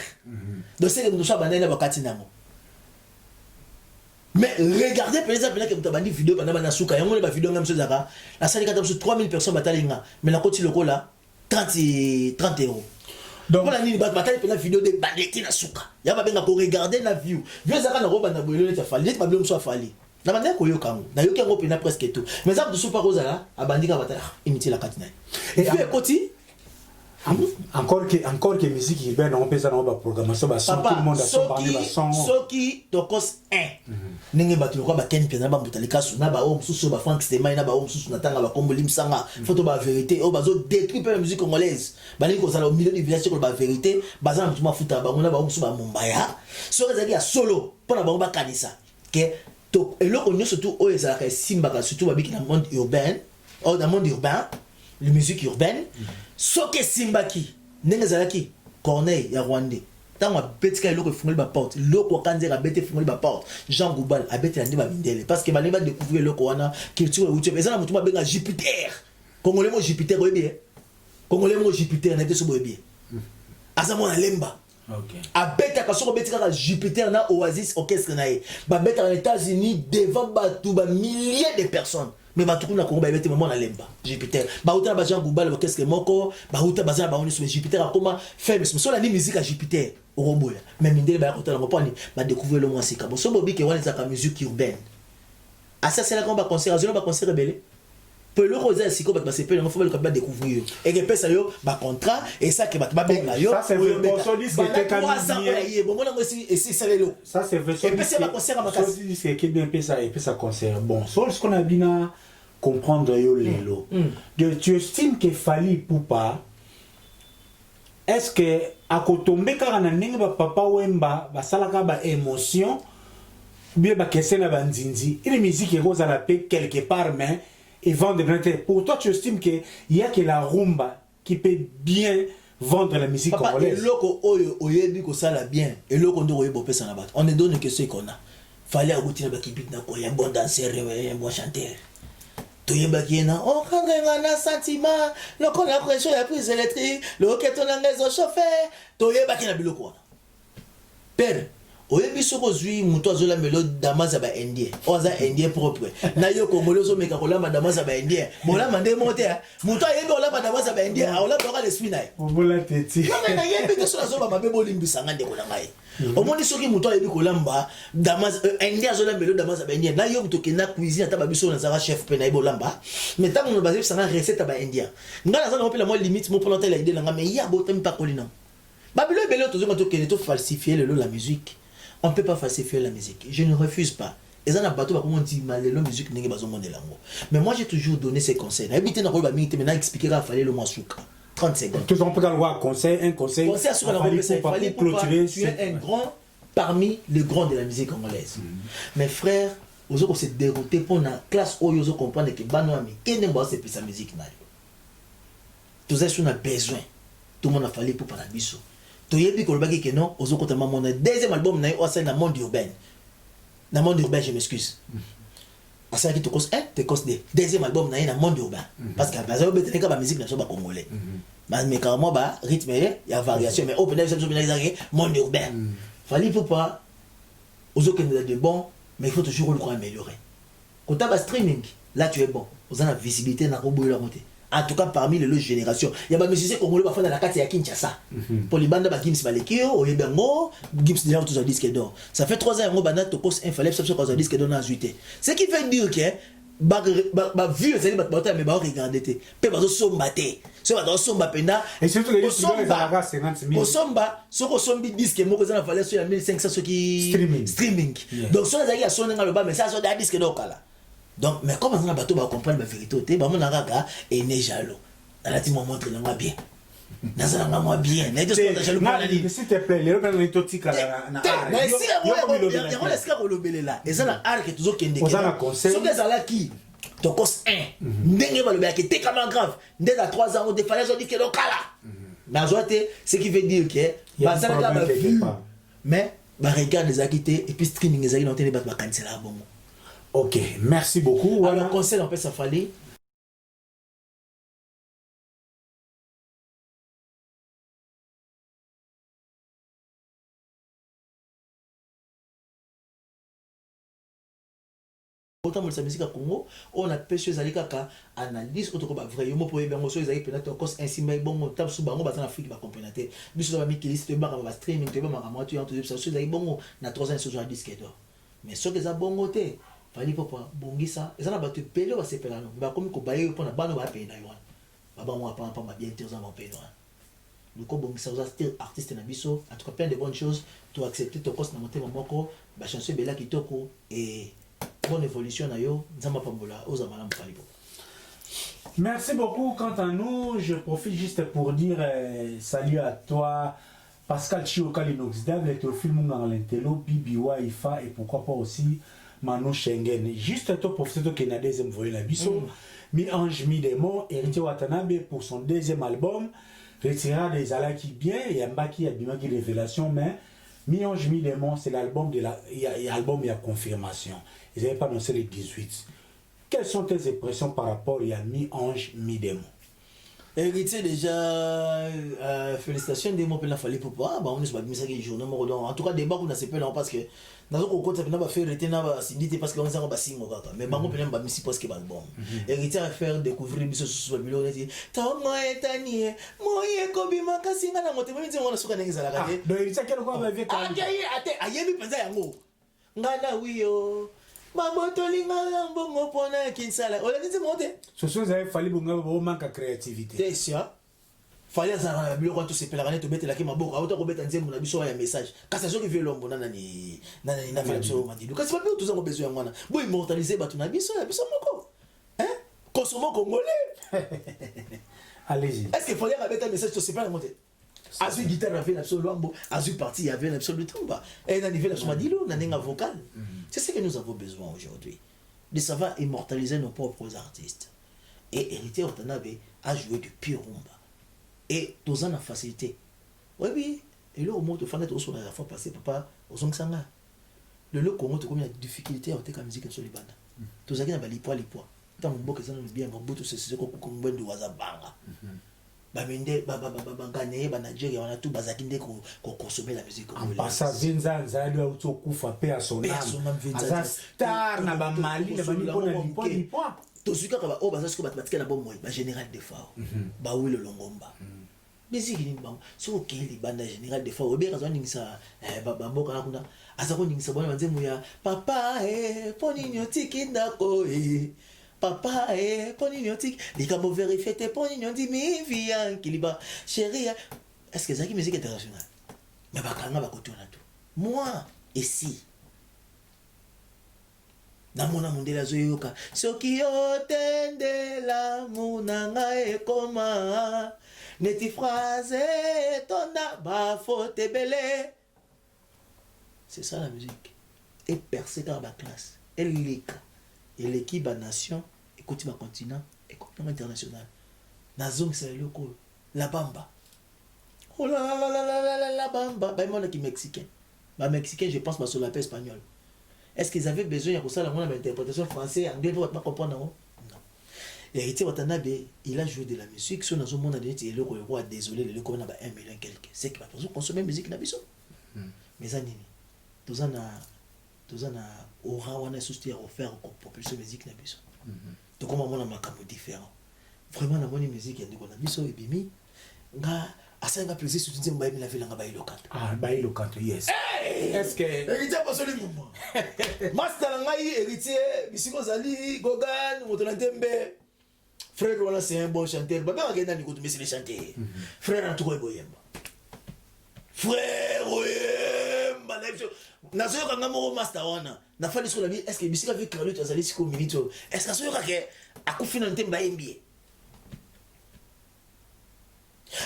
Donc c'est que moto so bandi na ba katinango. Mais regardez par exemple que tu bandi vidéo pendant na suka yango le ba vidéo ngam so zaka. La salle 3000 personnes batalinga. Mais la koti loko là 30 euros. Donc voilà ni bataille pour la vidéo de bandeti na suka. Ya ba benga ko regarder na view. Vieux zaka na roba na boyelo ta fali, ba blom so fali. Na bande ko yokango. Na yoki ngo pena presque tout. Mais ça de super rosa là, abandika bataille imiter la katina. Et puis koti encore que musique urbaine on peut ça dans la programmation ba son tout le monde a son parler ba son. Soki Tokos 1. Ninge batu ko ba ken pena ba mutalika su na ba o mususu ba Frank Stemai na ba o mususu na tanga ba kombo limsanga. Photo ba vérité o bazo détruire la musique congolaise. Ba ni ko ça au milieu du village ko ba vérité, ba za mutuma futa ba ngona ba o mususu ba Mumbaya. So ezali ya solo pona ba ba kanisa. Que to eloko nyo surtout o ezala simba ka surtout ba biki na monde urbain, o dans monde urbain, la musique urbaine. Soke simbaki ndenge zalaki Corneille ya Rwandais tango betika eloko fungoli ba porte loko kanzera bete fungoli ba porte Jean Goubal abete la ndeba mindele parce que bani ba découvrir loko wana culture YouTube ezana mutu ba benga Jupiter congolais mo Jupiter oyebi congolais mo Jupiter na teso boyebi azamo na lemba. OK. Abeta ka soko betika ka Jupiter na Oasis orchestre na ye ba beta aux États-Unis devant batu ba milliers de personnes. Mais batuku na Congo ba bete moment na lemba Jupiter ba uta ba Jean Goubal qu'est-ce que moko ba uta ba za ba oni sur Jupiter akoma faible mais so la musique à Jupiter au romboya même indele ba kota na ngopani ba découvrir le moi sika bon so bobi ke wana za ka musique urbaine à ça c'est là qu'on va concert azolo ba concert rebelle peu le rosa siko ba se pele ngofo ba découvrir et que pesa yo ba contrat et ça que ba benga yo ça c'est le morceau disque que Camille bon mona ngosi et c'est ça lelo ça c'est version et pesa ba concert à makasi disque que bien pesa et pesa concert bon so ce qu'on a bien comprendre yo lelo tu estimes que Fally Ipupa est-ce que à kotombe kaka na ndenge ba papa wemba ba salaka ba émotion bien ba kesena ba nzinzi et la musique est rose à la paix quelque part mais et vendre de pour toi tu estimes que il y a que la rumba qui peut bien vendre la musique congolaise. Et loko oyo oyebi ko sala bien et loko ndo oyebo pesa na bato on ne donne que ce qu'on a. Fallait agoutir ba kibit na ko ya bon danseur et bon chanteur. Toyeba kiena o kanga na sentiment loko na pression ya prise électrique le keto na ngezo chauffeur toyeba kiena biloko wana. Père oyebi soko zui muto azola melo damaza ba indien oza indien propre na yo congolais zo meka kolamba damaza ba indien bola mande monte muto ayebi olamba damaza ba indien ola toka l'esprit na ye Mobola Teti na yebi que so zo ba mabe bolimbisa ngande ko na ngai omoni soki muto ayebi kolamba damaza indien azola melo damaza ba indien na yo muto kena cuisine ata ba biso na zara chef pe na yebo lamba mais tant on basé sur recette ba indien ngana za na opela mo limite mo planter la idée nga mais ya botam pa kolina babilo belo to zo ngato kene to falsifier le la musique. On ne peut pas falsifier la musique. Je ne refuse pas. Et ça n'a pas tout comme on dit la musique n'est pas monde l'amour. Mais moi j'ai toujours donné ces conseils. Habiter dans le minute maintenant expliquer qu'il fallait le masuka. 30 secondes. Tout on peut avoir conseil un conseil. Conseil sur la fallait clôturer. Tu es un grand parmi les grands de la musique congolaise. Mes frères, aux autres c'est dérouté pour la classe où ils comprennent que banouami qu'est-ce que c'est sa musique na. Tout ça on a besoin. Tout le monde a fallu pour parler biso. Toyebi kolobaki que non ozo kotama mon deuxième album na yo ça na monde urbain je m'excuse asa ki tokos te cause de deuxième album na monde urbain parce que bazo betene ka ba musique na so ba congolais mais carrément ba rythme il y a variation mais open ça monde urbain Fally Ipupa ozo que de bon mais il faut toujours le améliorer quand tu as streaming là tu es bon vous avez la visibilité na robo la montée. En tout cas parmi les générations il y a des musiciens congolais qui font dans la carte ya Kinshasa pour les bandes ba Gims Balekio oyebengo Gims déjà tous un disque d'or ça fait 3 ans ngo banda tokos un fallait ça un disque d'or na zuité ce qui veut dire que ba vieux c'est ba mais ba regarder te pe ba so mbaté so ba somba penda et surtout les studios ils ont 50 000 somba soko sombi disque moko za na valeur sur 1500 soki streaming donc so na ya songa nga loba mais ça so da disque dokala donc mais comment on a bateau ba comprendre la vérité ba mona kaka et ne jalo la ti mo montre nga bien nazala nga moi bien na disque da jalo pas na s'il te plaît les gens ils totika na mais si on laisse ka kolobelela ezala art que toujours kende so que ça là qui tokos 1 ndenge ba lobela que t'es comme grave ndé à 3 ans on défallait on dit que lokala na zoate ce qui veut dire que ba ça là ba vu mais ba regarde les acquités et puis streaming les acquités ba cancela bon. OK, merci beaucoup. Voilà. Alors conseil en fait ça fallait autant de la musique à Congo, on a pêché les kaka analyse autre ba vrai yo mo pour bien so ezali peut-être cause ainsi mais bon tap sous bango ba en Afrique ba comprendre biso ba miki liste ba ba streaming te ba ma moitié en tout ça so ezali bongo na 3 ans sur un disque d'or mais ce que ça bongo te fali papa bongisa ezana ba te pele ba sepela no ba komi ko baye pour na bano ba pe na yo ba ba moi pas ma bien te za mo pe no le ko bongisa za artiste na biso en tout cas plein de bonnes choses to accepter to cause na monter moko ba chanson bela kitoko et bonne évolution na yo nzamba pambola ozamala mfali po. Merci beaucoup. Quant à nous, je profite juste pour dire salut à toi, Pascal Chioka l'inoxydable, Théophile Mungangalentelo, Bibi Waifa et pourquoi pas aussi Mano Schengen. Juste toi profiter de Canada deuxième volet la biso, Mi-Ange Mi-Démon, Héritier Watanabe pour son deuxième album, retirera des alaki bien et Mbaki Abimaki Révélation, mais Mi-Ange Mi-Démon c'est l'album de la album il y a confirmation. Ils n'avaient pas annoncé les 18. Quelles sont tes impressions par rapport à Mi-Ange Mi-Démon? Héritier déjà félicitations des mots pour la folie pour pas bah on est pas mis ça qui journée en tout cas débat qu'on a c'est pas parce que dans le côté ça n'a pas fait retenir na sindité parce que on s'en va singo kaka mais bango peut pas mis parce que album héritier à faire découvrir biso sur Babylone dit tango etani moye ko bima kasinga na moto mimi on a suka nengeza la kate donc héritier quel quoi avec ate ayemi penza yango ngana wiyo Mabotolinga bongo pona kinsala. On a dit monter. Ce sont des fallu bongo manque de créativité. C'est ça. Fallait ça la bureau quand tout se pèlerin to mettre la ki maboko auto ko beta nzembo na biso ya message. Kasa zo ki veut l'ombo na na fait so madidu. Kasi pas tout ça ko besoin ngwana. Bo immortaliser batu na biso moko. Hein? Consommons congolais. Allez-y. Est-ce qu'il fallait mettre un message to se pèlerin monter? Azu guitare avait absolument azu partie avait absolument pas et na niveau la somadilo na nenga vocal c'est ce que nous avons besoin aujourd'hui de savoir immortaliser nos propres artistes et Héritier Watanabe a joué du pur rumba et tous en a facilité oui et là au moment de faire notre sur la fois passée papa au son sanga le Congo te combien de difficultés avec la musique sur les bandes tous ça qui na bali poids tant mon que ça nous bien bon tout c'est ko ngwe ndo wazabanga bamende bangane ba Nigeria wana tout bazaki nde ko consommer la musique en passant Vinza nzali auto kufa pe à son âme asa star na ba Mali na ba ni pona to suka ka ba o baza suka batika na bon moy ba général de Fao ba oui le longomba musique ni ba so ke li banda général de Fao obera zo ndingisa ba mboka na kuna asa ko ndingisa bona nzemu ya papa poni nyotiki ndako Papa poni nyotik les comme vérifier tes poni nyoti mi vient kiliba chérie est-ce que ça qui musique internationale mais bakanga bakotona tout moi ici na mona mondela zoyoka soki otendela munanga ekoma neti phrase tonda ba faute belé c'est ça la musique et percée par la classe elle lika et l'équipe à nation écoute ma continent et continent international nazong c'est le coup la bamba oh la bamba bah moi qui mexicain bah mexicain je pense pas sur la paix espagnole est-ce qu'ils avaient besoin de ça la mon interprétation français anglais pour pas comprendre non Héritier Watanabe il a joué de la musique sur dans un monde et le roi désolé le comment ba 1 million quelque c'est que pas besoin consommer musique na biso mais anini tous en a aura wana soucier offert pour propulser musique na biso to comme on a makambo différent vraiment na moni musique ya ndiko na biso ebimi nga asanga plaisir surtout nzemba yemi la vela nga bailo kanto bailo kanto yes est-ce que héritier pasoli mouma master ngai héritier bisiko zali gogan moto na tembe frère Rwanda c'est un bon chanteur baba akenda ni kutumisa le chanteur frère Antuko Boyemba frère Boyemba nazo kanga mo master wana na fali sur la vie est-ce que bisika avec Carlo azali siko minito est-ce que soyo kake akufina ntemba mbie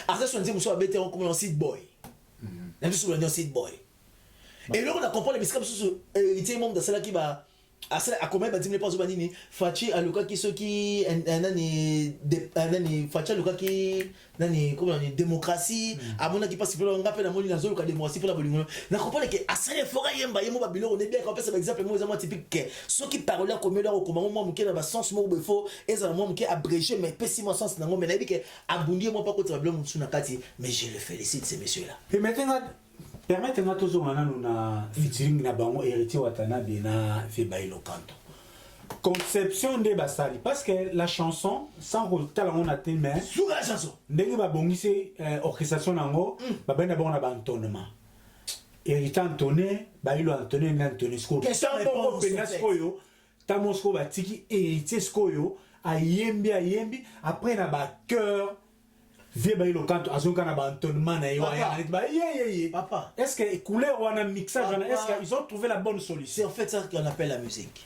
asa so nzemu so abete on comme un seed boy na biso le seed boy et là on a compris les bisika biso héritier membre de cela qui va asala akomai badimile pas obanini fachi alukaki soki nani fachi alukaki nani comment on démocratie amona ki passe pelo ngape na moni na zoluka démocratie pela bolingo na comprendre que asala fora yemba yemo ba biloko ne bien qu'on peut par exemple moi exemple typique que soki parole ko melo ko comment moi muke na ba sens mo bo fo eza moi muke abrégé mais pessimo sens nango mais na bi que abundi moi pas ko travailler mon suna kati mais je le félicite ces messieurs là et maintenant permettez-moi toujours maintenant na featuring na bango héritier Watanabe na Vebailo Kanto conception de basali parce que la chanson sans retard on a mais sur la chanson ndenge ba bongisi orchestration nango ba benda bon na ba entonnement héritier entonné Bailo entonné na entonné sko question réponse penaskoyo tamosko ba tiki héritier skoyo ayembi après na ba cœur Vieux Bailo Kanto azoka na ba entonnement na yo papa est-ce que couleur ou un mixage est-ce qu'ils ont trouvé la bonne solution? C'est en fait ça qu'on appelle la musique.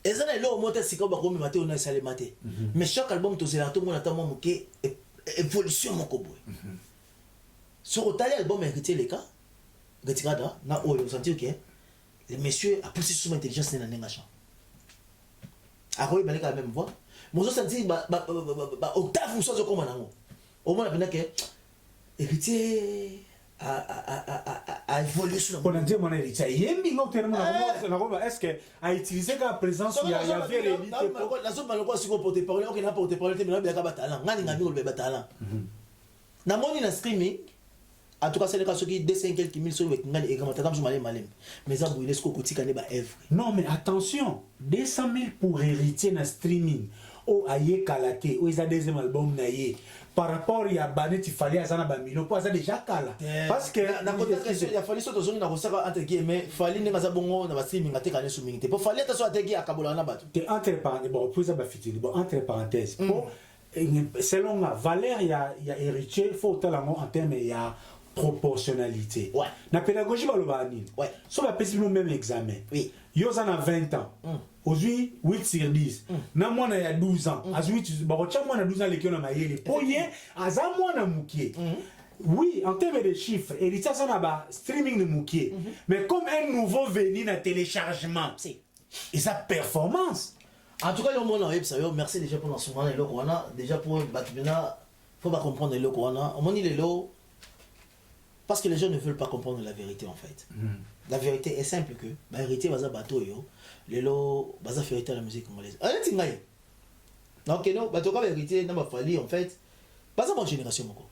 Et ça là au monter c'est comme ba maté on a salé maté. Mais chaque album to c'est là tout monde attend mon que évolution mon kobo. Sur au tali album héritier les cas retirada na o yo sentir que les messieurs a poussé sur intelligence na nenga chant. A quoi il la même voix. Moi je senti octave ou chose comme nango. Au moins la que héritier a évolué sur on a dit mon héritier yembi ngo tellement est-ce que a utilisé la présence il y avait les la zone maloko siko porter parole OK na porter parole mais na bien ka batala ngani ngami ko batala na moni na streaming en tout cas c'est le cas qui 200 quelques mille sur ngani et kamata comme malem malem mais ça bouillet ce kotika ne ba œuvre non mais attention 200 000 pour héritier na streaming o aye kalaté o isa deuxième album na ye par rapport ya banet il fallait azana ba million pour ça déjà kala parce que na kota question ya fallait surtout zone na kosaka entre guillemets fallait ne ngaza bongo na ba streaming ateka ne soumingi te pour fallait ta so ateki akabola na bato te entre parenthèses bon pour ça ba fitili bon entre parenthèses pour selon la valeur ya héritier faut talango en termes ya proportionnalité. Ouais. La pédagogie va le banir. Ouais. Sur la peste le même examen. Oui. Yo en a 20 ans. Aujourd'hui 8 sur 10. Na moi il y a 12 ans. Aujourd'hui ba rocha moi na 12 ans les qui on a maillé. Poye aza moi na mukie. Oui, en termes de chiffres, et ça na ba streaming de mukie. Mais comme un nouveau venu na téléchargement. Si. Et sa performance. En tout cas, le monde merci déjà pour l'enseignement de l'eau. Déjà pour Batubina, faut pas comprendre l'eau. On m'a dit l'eau. Parce que les gens ne veulent pas comprendre la vérité en fait. La vérité est simple que la vérité va bateau yo, les lots va vérité à la musique congolaise. Ah tu ngai. Donc non, bateau la vérité n'a pas fallu en fait. Pas ma génération moko.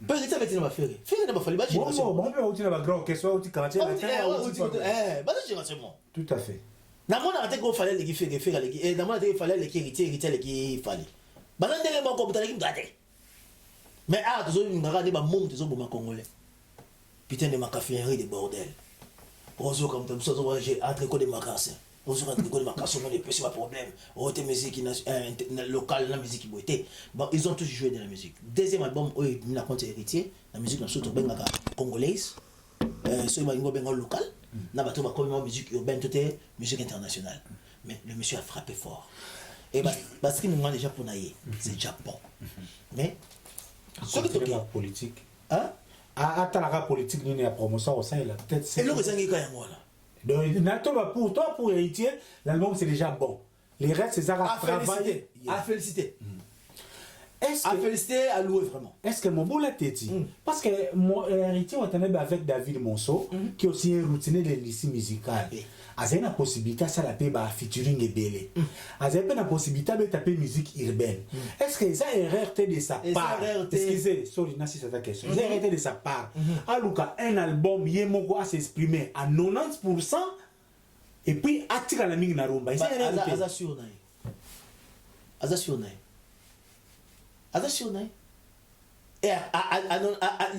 Pas vérité avec n'a pas fait. Fait n'a pas fallu ba génération. Bon, on peut na grand question ou tu quartier la ba génération. Tout à fait. Na mona até ko fallait les faire les et na mona até fallait les héritier les qui fallait. Ba nan dele moko butala ki ngate. Mais ah tu zo ngara ne ba mom tu zo boma congolais. Putain de macafinerie de bordel. Bonjour comme ça, j'ai entre quoi de macassins. Bonjour entre quoi de macassins, on est plus pas problème. On était musique locale, la musique qui était. Bon, ils ont tous joué de la musique. Deuxième album, il y a un héritier, la musique dans surtout benga congolaise. Ce qui est benga local, na bateau ba comme musique urbaine, tout est musique internationale. Mais le monsieur a frappé fort. Et parce qu'il nous demande déjà pour naïe, c'est déjà bon. Mais ce qui est politique. Hein? À la politique, il y a promotion au sein de la tête. Et là, vous avez quand moi là. Donc, pour toi, pour héritier, l'album c'est déjà bon. Les restes, c'est ça à travailler. À féliciter. Est-ce à féliciter, à louer vraiment. Est-ce que mon boulot l'a dit? Parce que mon héritier, on est avec David Monceau, qui est aussi un routinier de lycée musical. Azé na possibilité ça la paix ba featuring et belé. Azé pas la possibilité de taper musique urbaine. Est-ce que ça erreur de sa part? Excusez, sorry, Nassi c'est ta question. Ça erreur de sa part. Aluka un album yemoko à s'exprimer à 90% et puis attire la mine na rumba. Aza sur naï. Aza sur naï. Aza sur naï. Et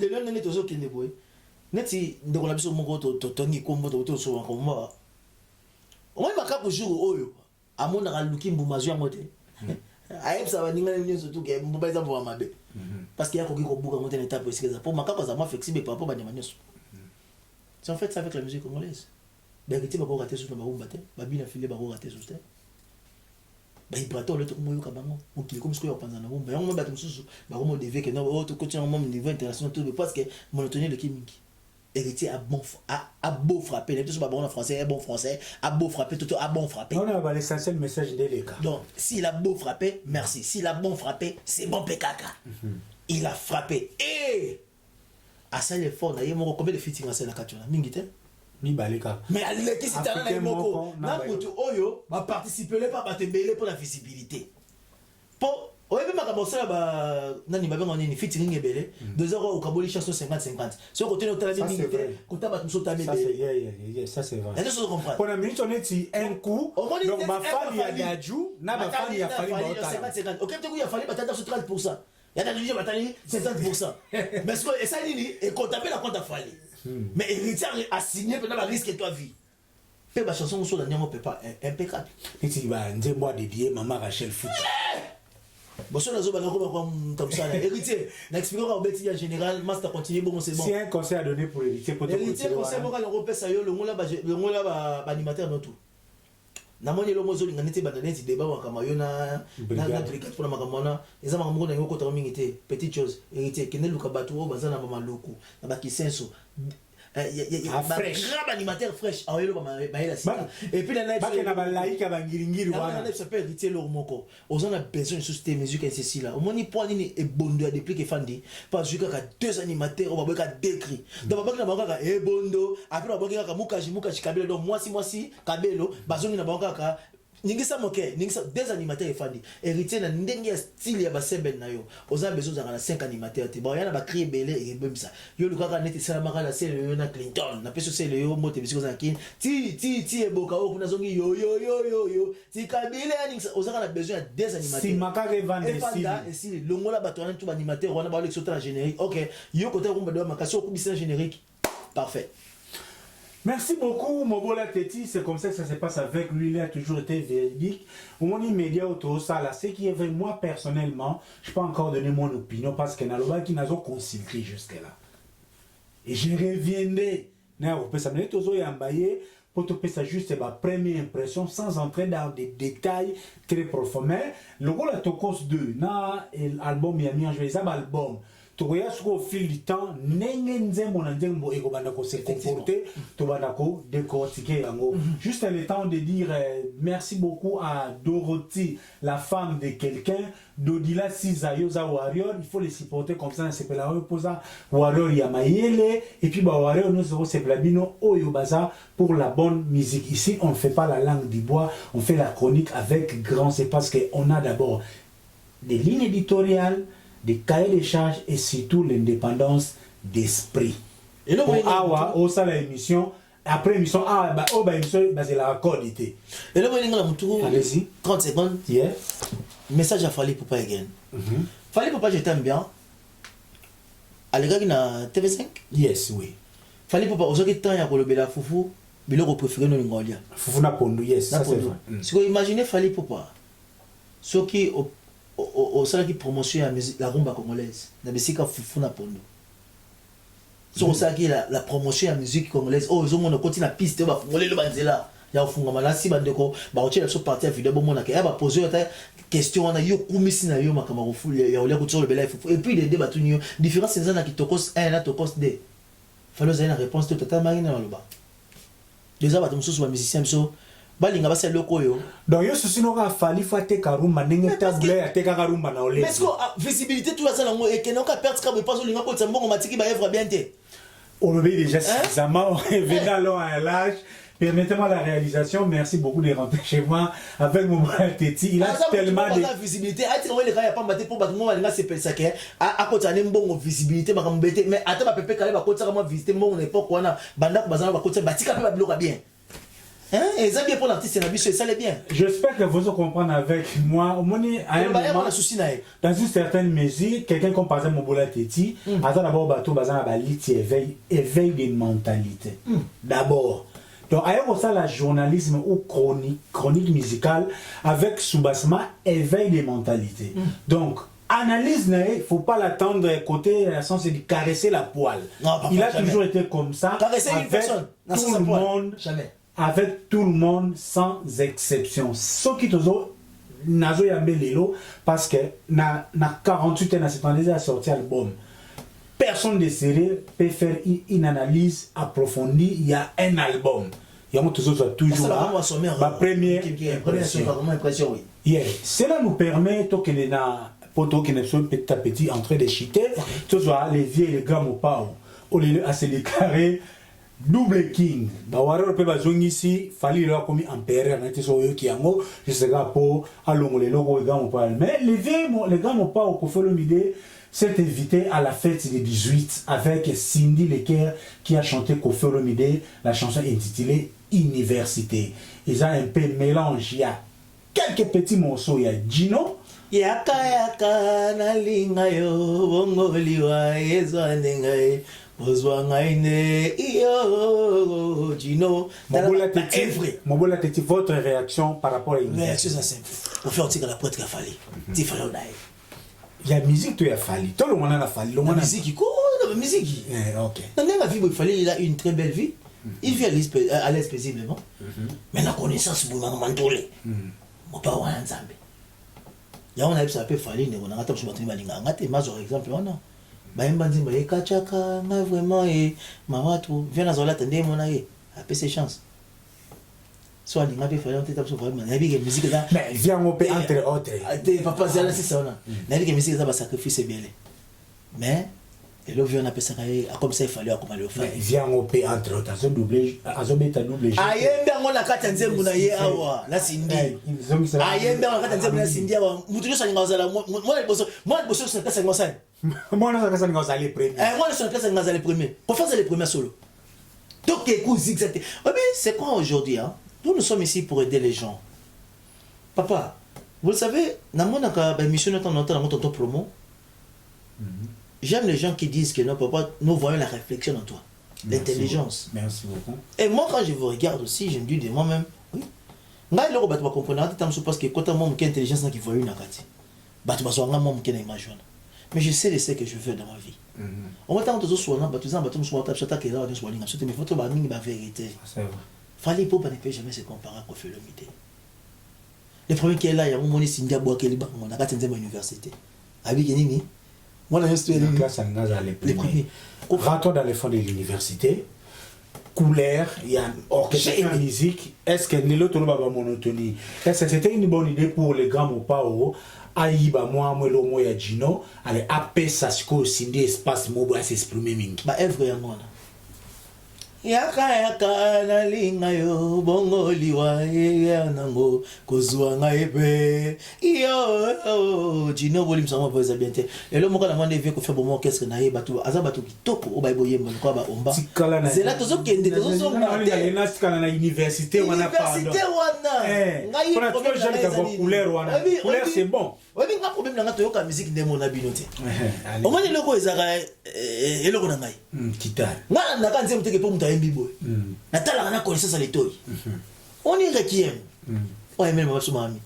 le nom n'est toujours qu'il ne boit. Neti ndeko na biso moko to tongi kombo to so kombo. On va pas pour jour oyo. Amona ka luki mbuma zo ngote. Aïe, ça va n'importe surtout que mon papa est en mabe. Parce qu'il y a quelqu'un qui a beaucoup de étapes aussi. Pour ma cause, moi flexible par rapport à Niamanios. C'est en fait ça avec la musique congolaise. Ben, tu vas rater sur le baron baté. Babi a filé baron rater sur terre. Ben, il prato le truc moyo kabango. Ou qui comme ce qu'on pense dans le monde. Ben, on va battre sous. Baron me devait que non, oh, tu continues au niveau international tout parce que monotonie le chimique. Héritier a beau frapper, les deux sont pas bons en français, bon français, a beau frapper, tout a bon frapper. On a l'essentiel message des cas. Donc, s'il a beau frapper, merci. S'il a bon frapper, c'est bon PKK. Il a frappé. Et à ça, il est fort. D'ailleurs, mon combien de fitting à ça, la Katuna Mingite Mi baleka. mais à l'équipe, c'est un peu moko. N'a Oyo va participer pas à te mêler pour la visibilité. Pour. Oui, mais ma ça là, nani babe on est fitting ebele 2 heures au Kaboli chanson 50-50. Si on continue au travail militaire, quand tu vas tout ça c'est vrai. Est-ce que tu comprends? Pour la minute on est un coup. Donc ma femme il y a Dajou, na ma femme il y a fallu 50-50. OK, tu il a fallu battre sur 30%. Il y a des gens battre 50%. Mais ce que ça dit et quand tu la compte a fallu. Mais héritier a signé pendant la risque toi vie. Fais ma chanson sur la Nyamo Pepa impeccable. Et tu vas dire moi dédié maman Rachel Foot. Bon, sur la zone, comme ça, héritier, n'expliquera au bêtisier en général, master continue, bon, c'est bon. Si un conseil à donner pour l'héritier, pour te héritier, conseil, bon, quand on repère ça, le monde là, animateur, non tout. Namoni lo mozo linganete bandanete débat wa kamayo na brigade pour la makamona eza makambo na ngoko to mingite petite chose héritier kenel luka batu o bazana mama loko na bakisenso grave animateur fraîche a yelo ba la sika et puis la ba na ba laika ba ngiringiri wana na s'appelle héritier lo moko ozana besoin de société musique et ceci là omoni point ni e bondo a depuis que fandi parce que 2 animateurs on va boka décrit donc ba na boka e bondo après ba boka mukaji kabelo donc moi si kabelo bazongi na boka ningisa moke ningisa 2 animateurs efandi héritier na ndenge style ya basebel na yo oza besoin za na 5 animateurs te ba yana ba créer belé et bemsa yo lukaka neti sala makala c'est le na Clinton na peso c'est le yo mote bisiko za kin ti e boka o kuna zongi yo ti kabile ningisa oza na besoin de 2 animateurs si makaka vendre et si longola bato na tout animateur on a ba l'exotra la générique OK yo côté ko mba makasi ko bisa générique parfait. Merci beaucoup, Mobola Teti. C'est comme ça que ça se passe avec lui. Il a toujours été véridique. Au monde immédiat autour de ça, là, ce qui est vrai, moi personnellement, je peux pas encore donner mon opinion parce que Naloba qui n'a pas consulté jusque-là. Et je reviendrai. Ça me dit toujours yambaye pour te faire juste ma première impression sans entrer dans des détails très profonds. Mais le rôle de Tokos 2, l'album Yami en joué, ça album. Tu regardes au fil du temps, juste le temps de dire merci beaucoup à Dorothy, la femme de quelqu'un, d'Odila Sizayoza Warrior, il faut les supporter comme ça, c'est la reposa Warrior Yamayele, et puis Warrior nous avons c'est Blabino Oyobaza pour la bonne musique. Ici, on ne fait pas la langue du bois, on fait la chronique avec grand, c'est parce qu'on a d'abord des lignes éditoriales, des cahiers de charges et surtout l'indépendance d'esprit. Et là, on a l'émission. Après l'émission, c'est la accordité. Et là, allez-y. 30 secondes. Yeah. Message à Fali Poupa again. Fali Poupa, je t'aime bien. À l'égard de TV5? Yes, oui. Fali Poupa, aujourd'hui, temps, il y a le Foufou. Mais le préféré, nous l'Ingolia. Foufou n'a pas de yes. Ça, c'est vrai. Si vous imaginez Fali Poupa, ce qui au sein qui promotion la rumba congolaise na besika fufu na pondo so ça qui la promotion la musique congolaise oh ils ont continue la piste ba fungole le banzela ya funga malasi bandeko ba otela so partie ya vidéo bomona ka ba poser ta question na yo kumisi na yo makama rufu ya olia kutso le bela fufu et puis les débats tout nyo différence c'est na kitokos 1 na tokos 2 fallait ça une réponse tout tata marina maloba déjà ba tumso so ba musicien so balinga basa loko yo donc yo souci no ka fali fa te karumba ndenge tabule te ka karumba na ole mais est-ce que visibilité tout ça ngo et que non ka perdre ka pas linga ko tsambo matiki ba œuvre bien té on le déjà suffisamment venant long à l'âge. Permettez-moi la réalisation, merci beaucoup de rentrer chez moi avec mon bras Teti. Il a tellement de visibilité. Ah, tu vois, les gars, il n'y a pas de pour battre moi, c'est pas ça. À côté, il y a une bonne visibilité, mais attends, ma pépé, quand il va visiter mon époque, on a Banda, Bazan, va côté, Batika, va bloquer bien. Hein? Et ça bien pour l'artiste, c'est ça, c'est bien. J'espère que vous comprenez avec moi. Au moment, à un moment, dans une certaine mesure, quelqu'un comme par exemple Mobola Teti, attends d'abord, bateau, Bazan, Baliti, éveil des mentalités. D'abord. Donc, ailleurs ça, la journalisme ou chronique musicale avec sous-bassement éveil des mentalités. Donc, analyse, il ne faut pas l'attendre côté, dans le sens de caresser la poêle. Non, il a jamais. toujours été comme ça. Caresser une personne. Tout le monde. Jamais. Avec tout le monde sans exception. Ce qui te nazo yambe lelo parce que na 48 ans cette année a sorti album. Personne de sérieux peut faire une analyse approfondie. Il y a un album. Il y a toujours là. Ma première impression. Oui. Yeah. Cela nous permet que les na poto qui ne sont petit à petit en train de chiter. Tout ça les vieux les grands mots au lieu à se déclarer double king. Bawaro pe bazongi ici, fallait leur commis empereur n'était so yo kiango, je sais pas pour allongo les logos gars mon parle. Mais les gars mon pas au Kofolo Mide s'est invité à la fête des 18 avec Cindy Lecker qui a chanté Kofolo Mide la chanson intitulée Université. Ils ont un peu mélange, il y a quelques petits morceaux, il y a Gino Yaka na linga yo bongoliwa ezwanengai Bozwangaine iyo Gino Mobola Teti, votre réaction par rapport à une réaction c'est simple. On fait un la poète qui a fallu. Tu fallait on aille. Il y a musique tu a fallu. Tout le monde a fallu. La musique quoi la musique. OK. Dans la vie il fallait il a une très belle vie. Il vit à l'aise paisiblement. Mais la connaissance pour m'entourer. Mon pas wa nzambe. Ya on a ça peut fallu on a tapé sur batterie malinga. Ngate mazo exemple on a. Baimba nzimba ekachaka nga vraiment et mawatu vient na zola tende mona ye a peu ses chances soit ni ngabe fallait on tête sur vraiment na bi que musique là mais vient on peut entre autres papa zala c'est ça on a na bi que musique ça ba sacrifice bien mais et là vient on appelle ça comme ça il fallait comme le faire vient on peut entre autres azo doublé azo beta doublé ayembe ngona kata nzembu na ye awa na sindi ayembe ngona kata nzembu na sindi awa mutu nyosa ngazala moi boso ça pesa ngosai moi na ça ngazala les premiers moi na pesa ngazala les premiers pour faire les premiers solo donc écoute zigzag c'est quoi aujourd'hui hein nous sommes ici pour aider les gens papa vous le savez na mona ka ba mission na ton promo j'aime les gens qui disent que non papa nous voyons la réflexion en toi l'intelligence. Merci beaucoup. Et moi quand je vous regarde aussi je me dis de moi-même oui ngai loko bato ba comprendre parce que quand moi qui intelligence na qui voyou na kati bato ba swanga moi qui na image mais je sais ce que je veux dans ma vie on va tant toujours soigner bato zamba bato soigner chata que là on soigner mais mais faut ba mingi ba vérité c'est vrai fallait pour pas ne peut jamais se comparer à Koffi Olomide le premier qui est là il y a mon moni Sindia Boakeli ba on a kati nzema université abi nini moi la histoire la classe en les premiers rentrons dans les fonds de l'université couleur il y a orchestre de musique est-ce que l'autre va monotonie est-ce que c'était une bonne idée pour les grands mopao aïba moi le mot ya Gino allez apé ça ce que Cindy espace mobo à s'exprimer mingi ba œuvre ya mona yaka na linga yo bongoliwa ya nango kozwa ngai pe yo Gino volim sama voix bien te et le moko na mande vie ko faire bon orchestre na ye bato aza bato kitoko o bayebo yemba ko ba omba c'est là tozo kende tozo songa na sikala na université wana université wana ngai problème jamais ka couleur wana couleur c'est bon oui nga problème na ngato yoka musique ndemo na binote o moni loko ezaka eloko na ngai guitare nga na kanze muteke po mutayembi boy na tala na connaissance à l'étoile on est requiem ouais même ma soumami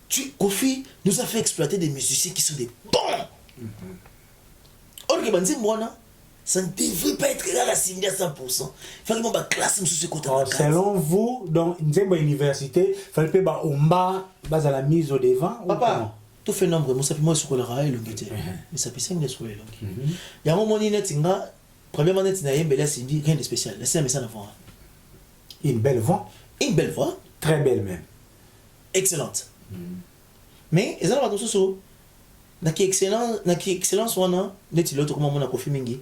tu Koffi nous a fait exploiter des musiciens qui sont des bons or que banzi mona ça ne devrait pas être là la Cindy à 100%. Il fallait que ma classe me soit côté. Selon vous, donc Nzemba université, il fallait pas omba base à la mise au devant. Papa, tout fait nombre, moi ça fait moi sur le rail le guité. Mais ça fait 5 de sur le long. Il y a un moment net singa, premièrement net na yembe la Cindy rien de spécial. Laissez mais ça na voix. Une belle voix. Une belle voix. Très belle même. Excellente. Mais ils ont pas tout ça. Na qui excellence wana net l'autre comment on a Koffi mingi.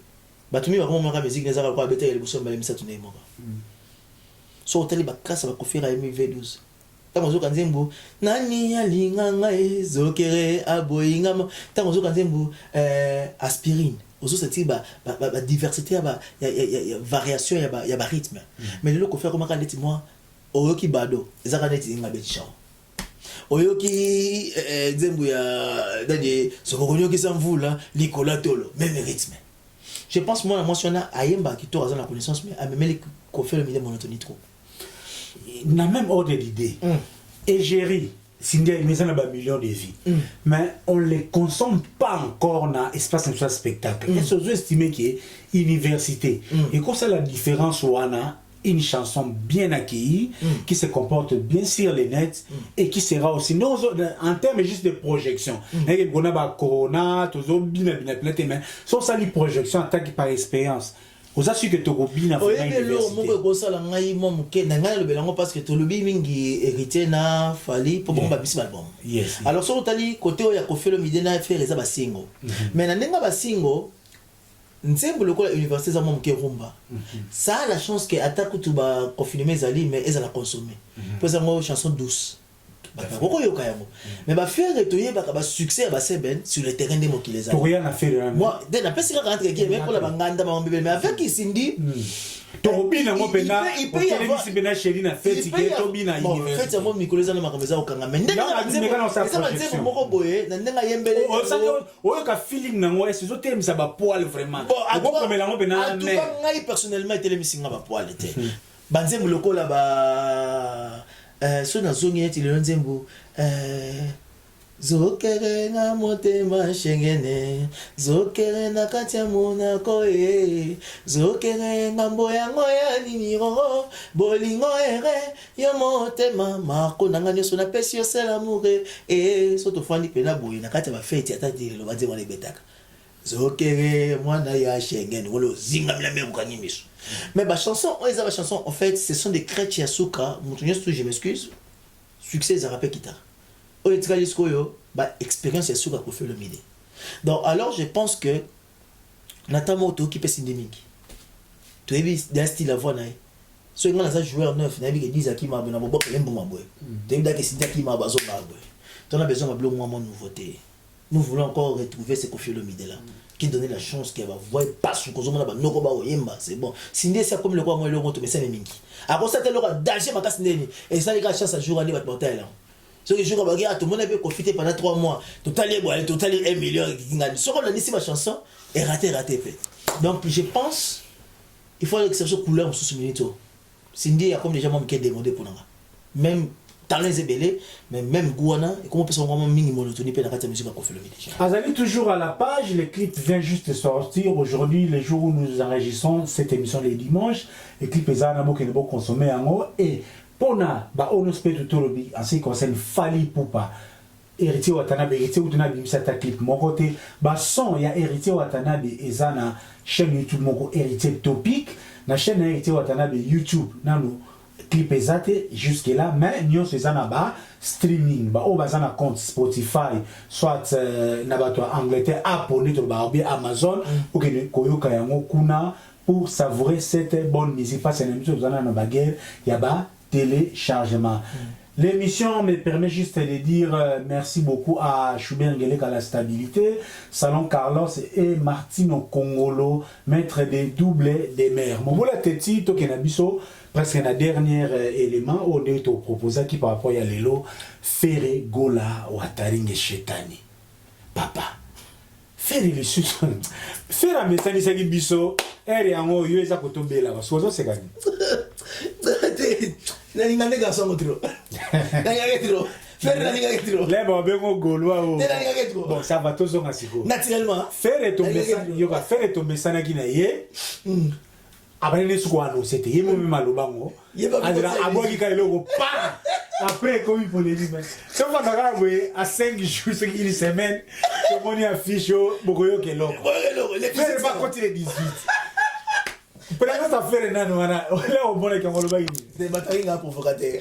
Batumi ba comment musique les arabes beta le bousson ba misa tuné moka so hôtel ba kasa ba Koffi ra MV12 tango zo kanzembo nani alinga ngai zokere aboyinga tango zo kanzembo aspirine ozo senti ba diversité ya variation ya ba rythme mais le Koffi comment quand dit moi oyoki bado ezaka neti nga betcha oyoki nzembo ya dadi sokokonyo ki samvula likola tolo même rythme. Je pense moi la mentionner ayemba qui tourne dans la connaissance mais à même les Koffi Olomide monotonie trop. n'a même ordre d'idée. Égérie, Cindy mais ça n'a pas millions de vies. Mais on ne les consomme pas encore dans l'espace de spectacle. Et c'est estimé qu'il y a université. Et comme ça, la différence, on a une chanson bien accueillie, qui se comporte bien sur les nets et qui sera aussi, non, en termes juste de projection. On a Corona, mais sans ça, les projections en tant que par expérience. Vous avez su que tu as bien fait parce que tu as mingi hérité na fali pour bon babisi album. Alors sur le côté où il y a fait le midi na faire les abasingo. Mais na nenga basingo nzembo lokola université za momuke rumba. Ça a la chance que attaque tu ba confirmer zali mais elle a consommé. Pour ça moi chanson douce. Mais bah faire retourner bah succès bah c'est ben sur le terrain des mots qui les a. Rien à faire. Moi dès la personne qui rentre qui mais pour la banganda mais avec qui Cindy Tobina mo pena il peut y avoir si bena chéri na fête qui tobina bon fête ça moi mikoleza na makameza okanga mais ndenge ça c'est moko boye na ndenga yembele o ka feeling na ngwa c'est zote misa ba poil vraiment ko komela ngo pena mais ngai personnellement tele misinga ba poil te banzembo lokola ba so na zongi eti le nzembo zokere na motema shengene zokere na katia mona koe zokere ngambo yango ya niniro bolingo ere yo motema mako nanga nyoso na pesi yo sel amour et so to fandi pena boye na katia ba fete atati le ba nzembo le betaka zokere mwana ya shengene wolo zinga mila mekani miso. Mais ma chanson, en fait, ce sont des crêtes yasuka. Je m'excuse. Succès, ça rappelle guitare. Au lieu expérience yasuka pour faire le midi. Donc, alors, je pense que Nathan Moto qui peut s'indéminguer. Tu as vu d'un style à voix, so il y a un joueur neuf, il y a qui disent qui m'a abonné, tu as vu qui m'a abonné, tu as besoin de nouveauté. Nous voulons encore retrouver ce qu'on fait le midi là. Qui donnait la chance qu'elle va voir pas sur cause on c'est bon Cindy c'est comme le roi moi le mais c'est mingi après ça le roi danger ma casse neni et ça les gars chance à jour aller battre mortel là ce que je regarde tout le monde peut profiter pendant 3 mois total 1 million ce qu'on a dit ma chanson est raté donc je pense il faut que ça soit couleur sous minito Cindy a comme déjà moi qui demandé pour nous même talent zébélé mais même Gouana et comment peut son vraiment mingi monotonie pe na kati musique qu'on fait le midi. Azali toujours à la page, le clip vient juste de sortir aujourd'hui, les jours où nous enregistrons cette émission les dimanches, le clip est à que nous consommer en haut et pona ba on spé tout le en ce qui concerne Fali Poupa héritier Watanabe héritier ou tena bimisa ta clip mon côté ba son ya héritier Watanabe ezana chaîne YouTube moko héritier topic na chaîne héritier Watanabe YouTube nano clip ezate jusque là mais nous c'est ça ba streaming ba o bazana compte Spotify soit na bato Angleterre Apple to ba Amazon ou que koyoka yango kuna pour savourer cette bonne musique parce que nous bazana na baguette ya ba téléchargement. L'émission me permet juste de dire merci beaucoup à Choubert Ngelek à la stabilité, Salon Carlos et Martino Congolo, maître des doublés des mers. Mon voilà teti to kenabiso presque un dernier élément au de te proposer qui par rapport à l'élo Ferre Gola Wataringe Chetani. Papa. Ferre le sous. Ferre a messani saki biso ere yango yo eza kotombela basozo sekani. N'inga nega songo tro. N'inga ketro. Ferre n'inga ketro. Les bengo goloa o. N'inga ketro. Bon ça va tous zonga siko. Naturellement. Ferre tombesana yoka ferre tombesana kina ye. Après les squano c'était yemo me malobango. Andra aboki ka eloko pa. Après comme il faut les dire. Ça va ngarawe à 5 jours c'est une semaine. Comme on y affiche bokoyo keloko. Ferre pas continuer 18. Peut-être ça fait un an, on a au bon avec un c'est ma taringa provocateur.